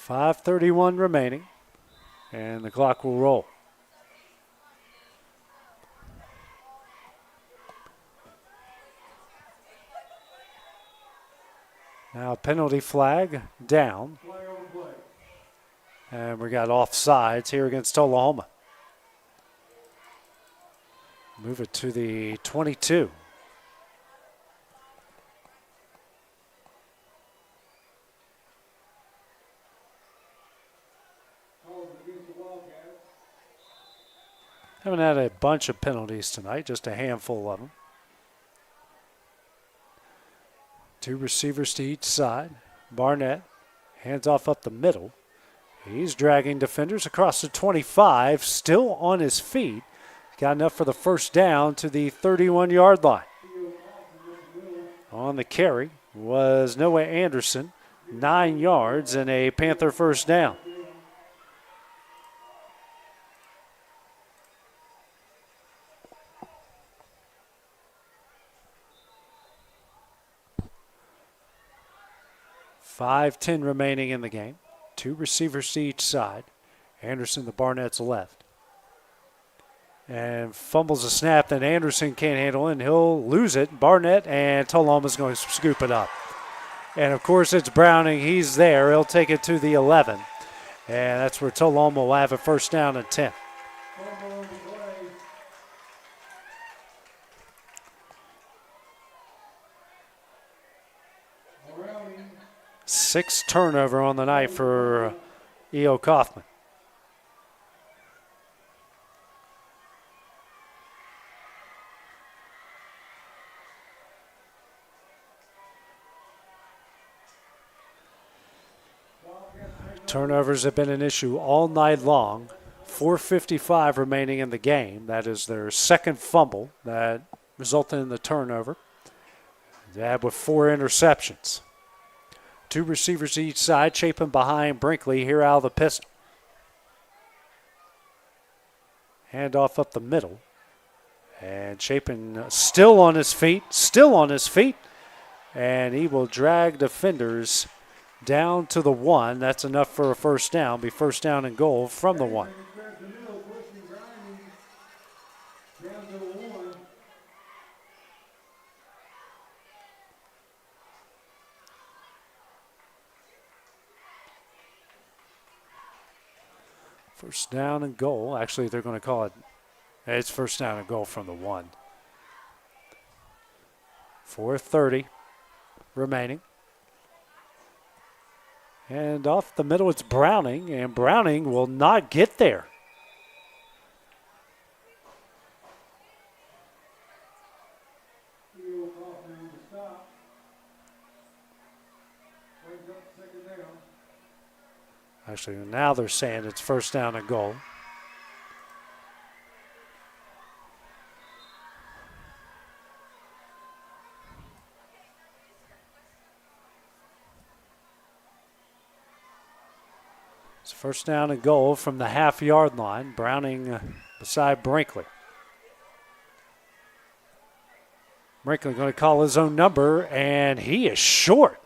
[SPEAKER 16] .531 remaining, and the clock will roll. Now penalty flag down, and we got offsides here against Tullahoma. Move it to the 22. Haven't had a bunch of penalties tonight, just a handful of them. 2 receivers to each side. Barnett hands off up the middle. He's dragging defenders across the 25, still on his feet. Got enough for the first down to the 31-yard line. On the carry was Noah Anderson, 9 yards and a Panther first down. $5:10 remaining in the game. 2 receivers to each side. Anderson to Barnett's left. And fumbles a snap that Anderson can't handle, and he'll lose it. Barnett and Tullahoma's going to scoop it up. And, of course, it's Browning. He's there. He'll take it to the 11. And that's where Tullahoma will have a first down and 10. Sixth turnover on the night for E.O. Coffman. Turnovers have been an issue all night long. 4:55 remaining in the game. That is their second fumble that resulted in the turnover. They had with 4 interceptions. 2 receivers each side, Chapin behind Brinkley here out of the pistol. Handoff up the middle. And Chapin still on his feet. And he will drag defenders down to the 1. That's enough for a first down. Be first down and goal from the 1. First down and goal. Actually, they're going to call it, it's first down and goal from the 1. 4:30 remaining. And off the middle, it's Browning, and Browning will not get there. Actually, now they're saying it's first down and goal. It's first down and goal from the half-yard line. Browning beside Brinkley. Brinkley going to call his own number, and he is short.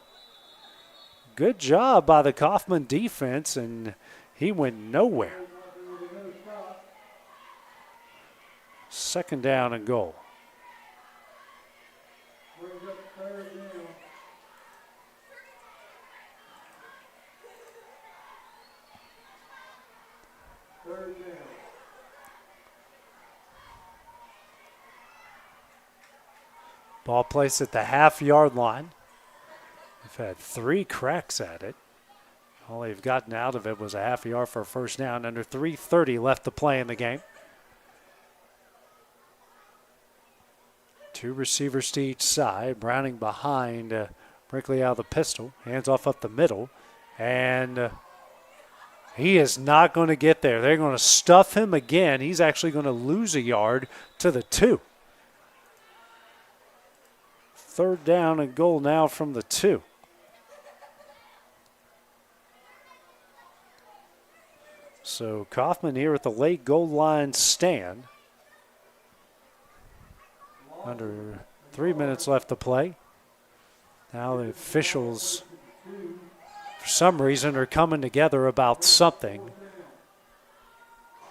[SPEAKER 16] Good job by the Coffman defense, and he went nowhere. Second down and goal. Ball placed at the half-yard line. They've had 3 cracks at it. All they've gotten out of it was a half a yard for a first down. Under 3:30 left to play in the game. 2 receivers to each side. Browning behind Brinkley out of the pistol. Hands off up the middle. And he is not going to get there. They're going to stuff him again. He's actually going to lose a yard to the 2. Third down and goal now from the 2. So Coffman here at the late goal line stand. Under 3 minutes left to play. Now the officials, for some reason, are coming together about something.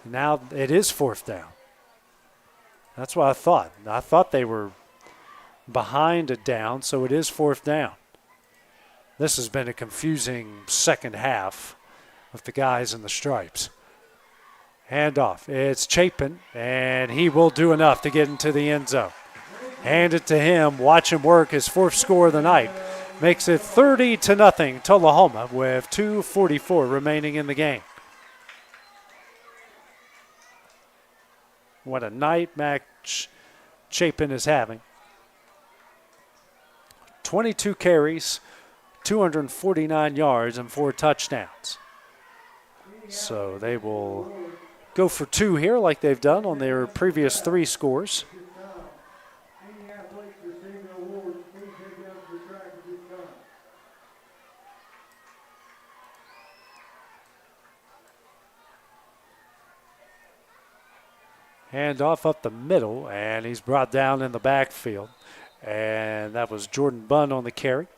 [SPEAKER 16] Now it is 4th down. That's what I thought. I thought they were behind a down, so it is 4th down. This has been a confusing second half with the guys in the stripes. Handoff. It's Chapin, and he will do enough to get into the end zone. Hand it to him. Watch him work. His 4th score of the night. Makes it 30-0 Tullahoma with 2:44 remaining in the game. What a night Max Chapin is having. 22 carries, 249 yards, and 4 touchdowns. So they will go for 2 here like they've done on their previous 3 scores. Hand off up the middle, and he's brought down in the backfield. And that was Jordan Bunn on the carry.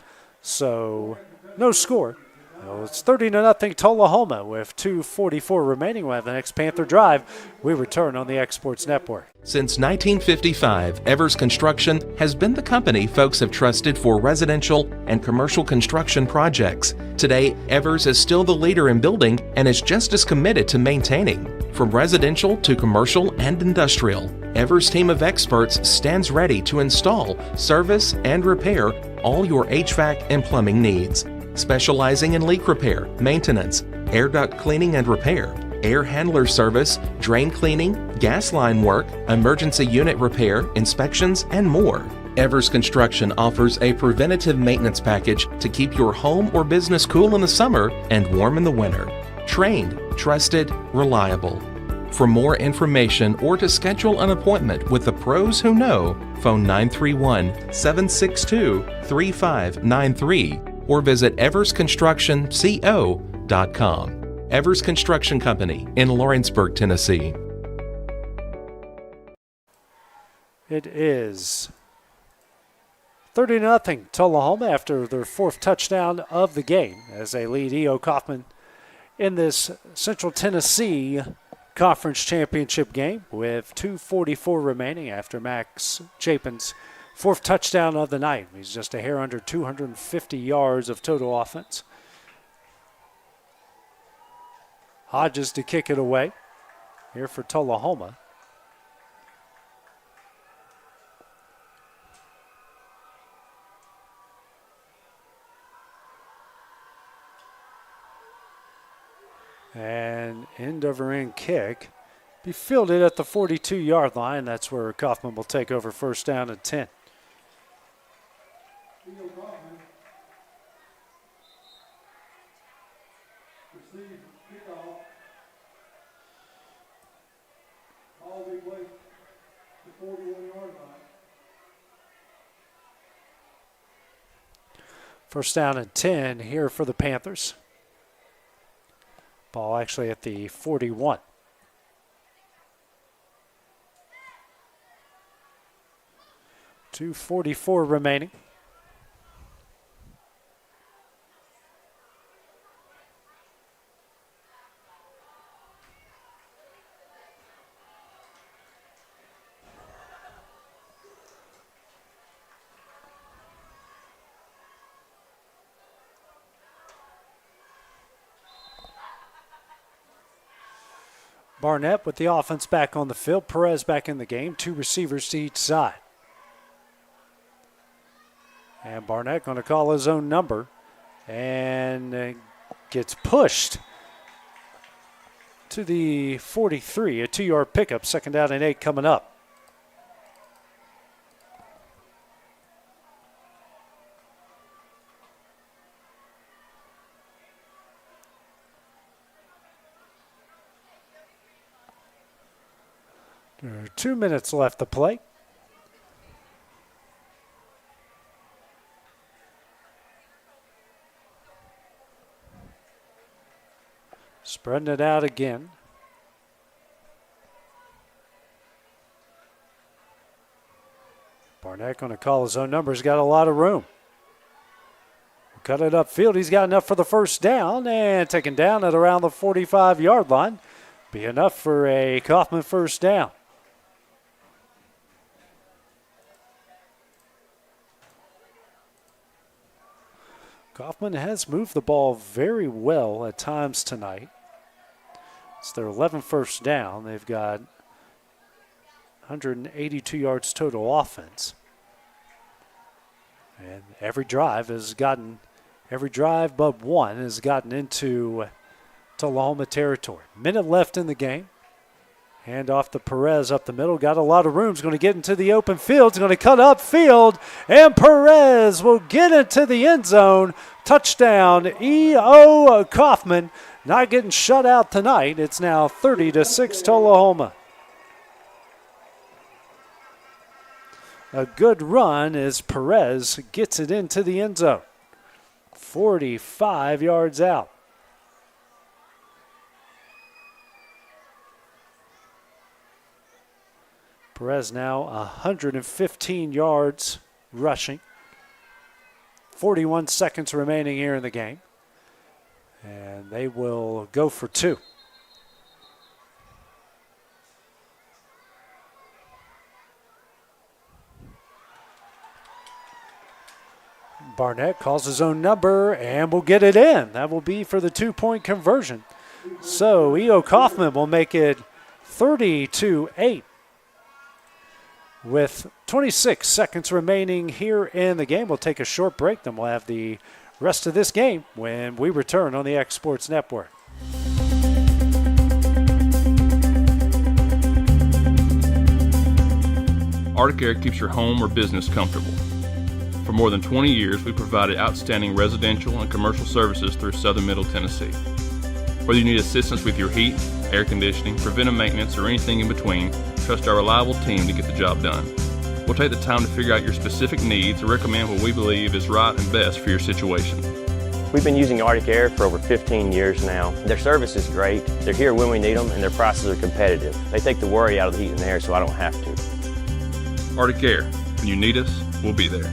[SPEAKER 16] So no score. Well, it's 30-0 Tullahoma with 2:44 remaining. We'll have the next Panther drive. We return on the Exports Network.
[SPEAKER 4] Since 1955, Evers Construction has been the company folks have trusted for residential and commercial construction projects. Today, Evers is still the leader in building and is just as committed to maintaining. From residential to commercial and industrial, Evers' team of experts stands ready to install, service, and repair all your HVAC and plumbing needs. Specializing in leak repair, maintenance, air duct cleaning and repair, air handler service, drain cleaning, gas line work, emergency unit repair, inspections, and more. Evers Construction offers a preventative maintenance package to keep your home or business cool in the summer and warm in the winter. Trained, trusted, reliable. For more information or to schedule an appointment with the pros who know, phone 931-762-3593 or visit eversconstructionco.com. Evers Construction Company in Lawrenceburg, Tennessee.
[SPEAKER 16] It is 30-0 Tullahoma after their 4th touchdown of the game as they lead E.O. Coffman in this Central Tennessee Conference Championship game with 2:44 remaining after Max Chapin's 4th touchdown of the night. He's just a hair under 250 yards of total offense. Hodges to kick it away here for Tullahoma. And end over end kick. Be fielded at the 42-yard line. That's where Coffman will take over first down and 10.
[SPEAKER 5] Receive kickoff. All the way to the 41-yard line.
[SPEAKER 16] First down and 10 here for the Panthers. Ball actually at the 41. .244 remaining. Barnett with the offense back on the field. Perez back in the game. 2 receivers to each side. And Barnett going to call his own number and gets pushed to the 43. A 2-yard pickup. 2nd down and 8 coming up. There are 2 minutes left to play. Spreading it out again. Barnett going to call his own number. He's got a lot of room. Cut it upfield. He's got enough for the first down and taken down at around the 45-yard line. Be enough for a Coffman first down. Coffman has moved the ball very well at times tonight. It's their 11th first down. They've got 182 yards total offense. And every drive but one has gotten into Tullahoma territory. Minute left in the game. Hand off to Perez up the middle. Got a lot of room. He's going to get into the open field. He's going to cut up field. And Perez will get into the end zone. Touchdown, E.O. Coffman. Not getting shut out tonight. It's now 30-6 Tullahoma. A good run as Perez gets it into the end zone. 45 yards out. Perez now 115 yards rushing. 41 seconds remaining here in the game. And they will go for two. Barnett calls his own number and will get it in. That will be for the 2-point conversion. So E.O. Coffman will make it 30-8. With 26 seconds remaining here in the game, we'll take a short break. Then we'll have the rest of this game when we return on the X Sports Network.
[SPEAKER 14] Arctic Air keeps your home or business comfortable. For more than 20 years, we provided outstanding residential and commercial services through southern Middle Tennessee. Whether you need assistance with your heat, air conditioning, preventive maintenance, or anything in between, trust our reliable team to get the job done. We'll take the time to figure out your specific needs and recommend what we believe is right and best for your situation.
[SPEAKER 15] We've been using Arctic Air for over 15 years now. Their service is great, they're here when we need them, and their prices are competitive. They take the worry out of the heat and air so I don't have to.
[SPEAKER 14] Arctic Air, when you need us, we'll be there.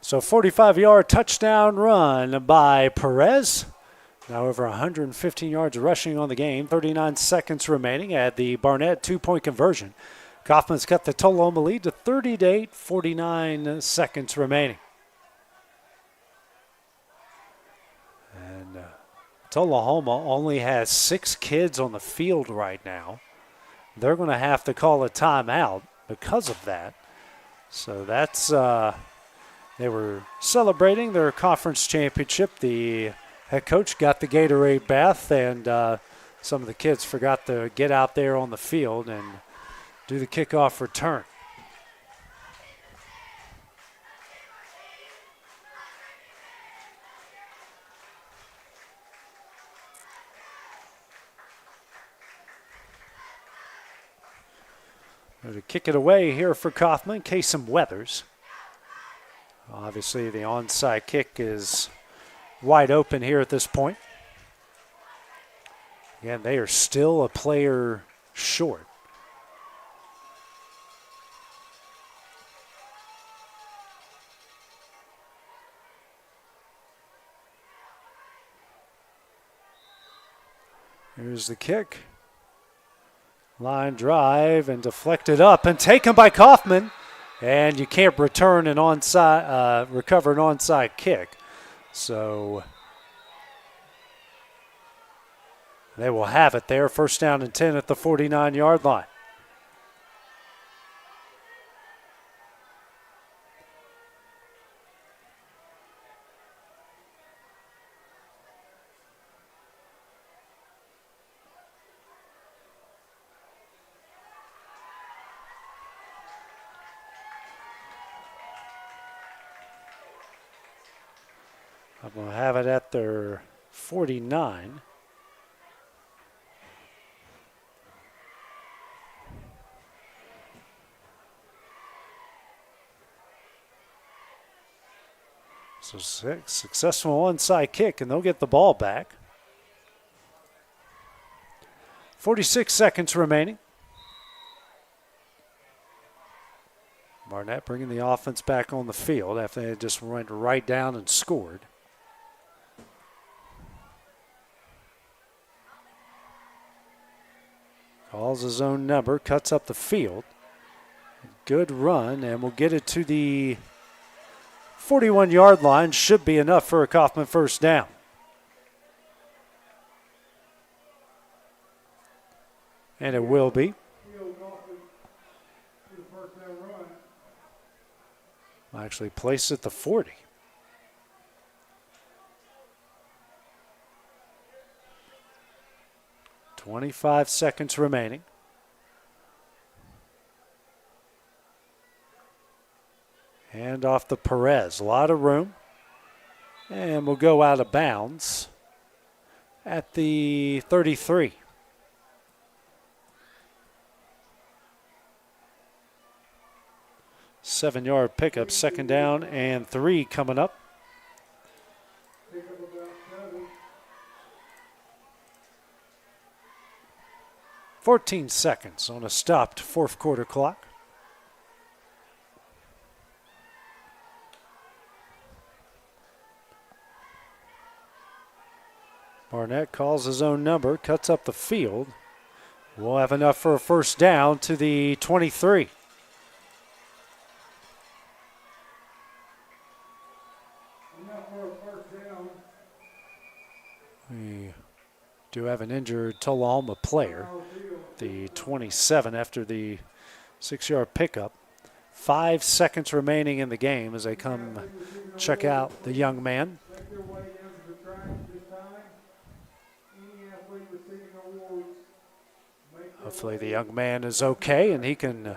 [SPEAKER 16] So 45-yard touchdown run by Perez. Now over 115 yards rushing on the game. 39 seconds remaining at the Barnett 2-point conversion. Coffman's cut the Tullahoma lead to 30-8, 49 seconds remaining. And Tullahoma only has 6 kids on the field right now. They're going to have to call a timeout because of that. So that's... They were celebrating their conference championship. The head coach got the Gatorade bath, and some of the kids forgot to get out there on the field and do the kickoff return. To kick it away here for Coffman, Kasem Weathers. Obviously, the onside kick is wide open here at this point. Again, they are still a player short. Here's the kick. Line drive and deflected up and taken by Coffman. And you can't return an onside, recover an onside kick. So they will have it there. First down and 10 at the 49-yard line. I'm going to have it at their 49. So successful onside kick, and they'll get the ball back. 46 seconds remaining. Barnett bringing the offense back on the field after they just went right down and scored. Calls his own number, cuts up the field. Good run, and we'll get it to the 41-yard line. Should be enough for a Coffman first down. And it will be. I'll actually place at the 40. 25 seconds remaining. Hand off to Perez. A lot of room. And we'll go out of bounds at the 33. Seven-yard pickup, second down and 3 coming up.
[SPEAKER 5] Pick up about 7.
[SPEAKER 16] 14 seconds on a stopped fourth quarter clock. Barnett calls his own number, cuts up the field. We'll have enough for a first down to the 23.
[SPEAKER 5] Enough for a first down.
[SPEAKER 16] We do have an injured Tullahoma player, the 27, after the 6-yard pickup. 5 seconds remaining in the game as they come check out the young man.
[SPEAKER 5] Make their way down to the track this time. Any athlete receiving awards.
[SPEAKER 16] Hopefully the young man is okay and he can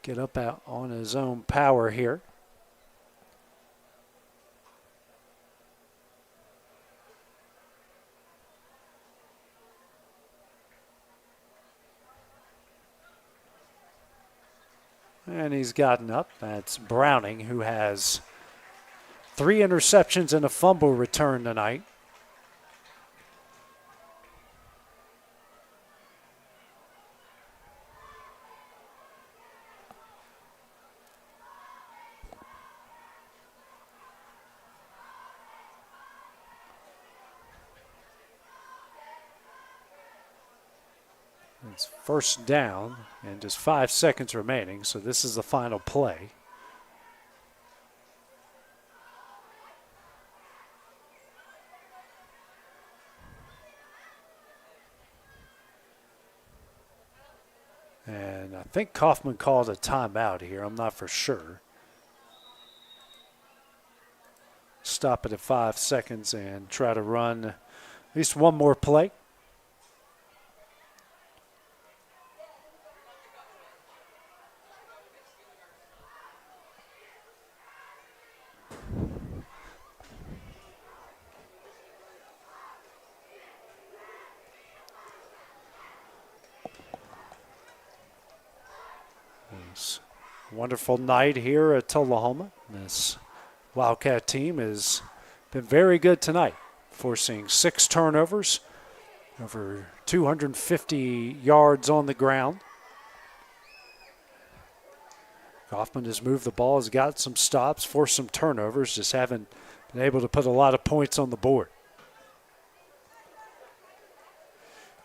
[SPEAKER 16] get up out on his own power here. And he's gotten up. That's Browning, who has 3 interceptions and a fumble return tonight. It's first down and just 5 seconds remaining, so this is the final play. And I think Coffman called a timeout here. I'm not for sure. Stop it at 5 seconds and try to run at least one more play. Wonderful night here at Tullahoma. This Wildcat team has been very good tonight, forcing 6 turnovers, over 250 yards on the ground. Coffman has moved the ball, has got some stops, forced some turnovers, just haven't been able to put a lot of points on the board.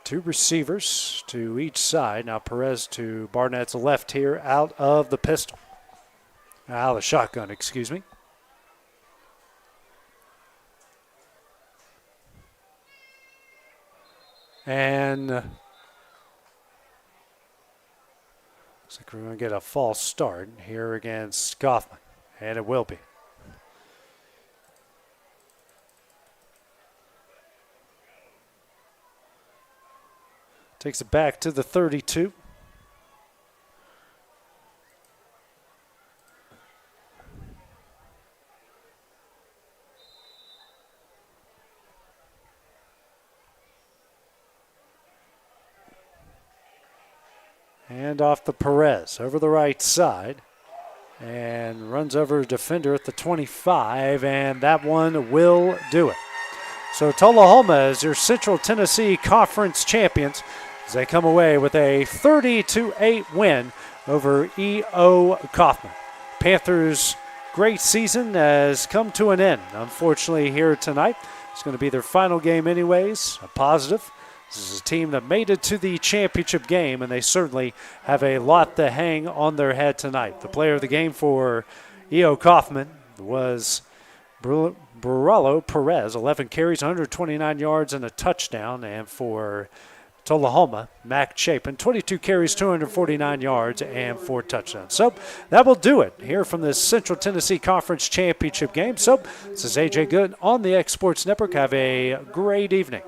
[SPEAKER 16] 2 receivers to each side. Now Perez to Barnett's left here out of the pistol. Out of the shotgun, excuse me. And looks like we're going to get a false start here against Coffman. And it will be. Takes it back to the 32. Hand off to Perez over the right side. And runs over a defender at the 25, and that one will do it. So Tullahoma is your Central Tennessee Conference champions as they come away with a 30-8 win over E.O. Coffman. Panthers' great season has come to an end, unfortunately, here tonight. It's going to be their final game anyways, a positive. This is a team that made it to the championship game, and they certainly have a lot to hang on their head tonight. The player of the game for E.O. Coffman was Burrello Perez, 11 carries, 129 yards, and a touchdown. And for Tullahoma, Mac Chapin, 22 carries, 249 yards, and 4 touchdowns. So that will do it here from this Central Tennessee Conference Championship game. So this is A.J. Good on the X Sports Network. Have a great evening.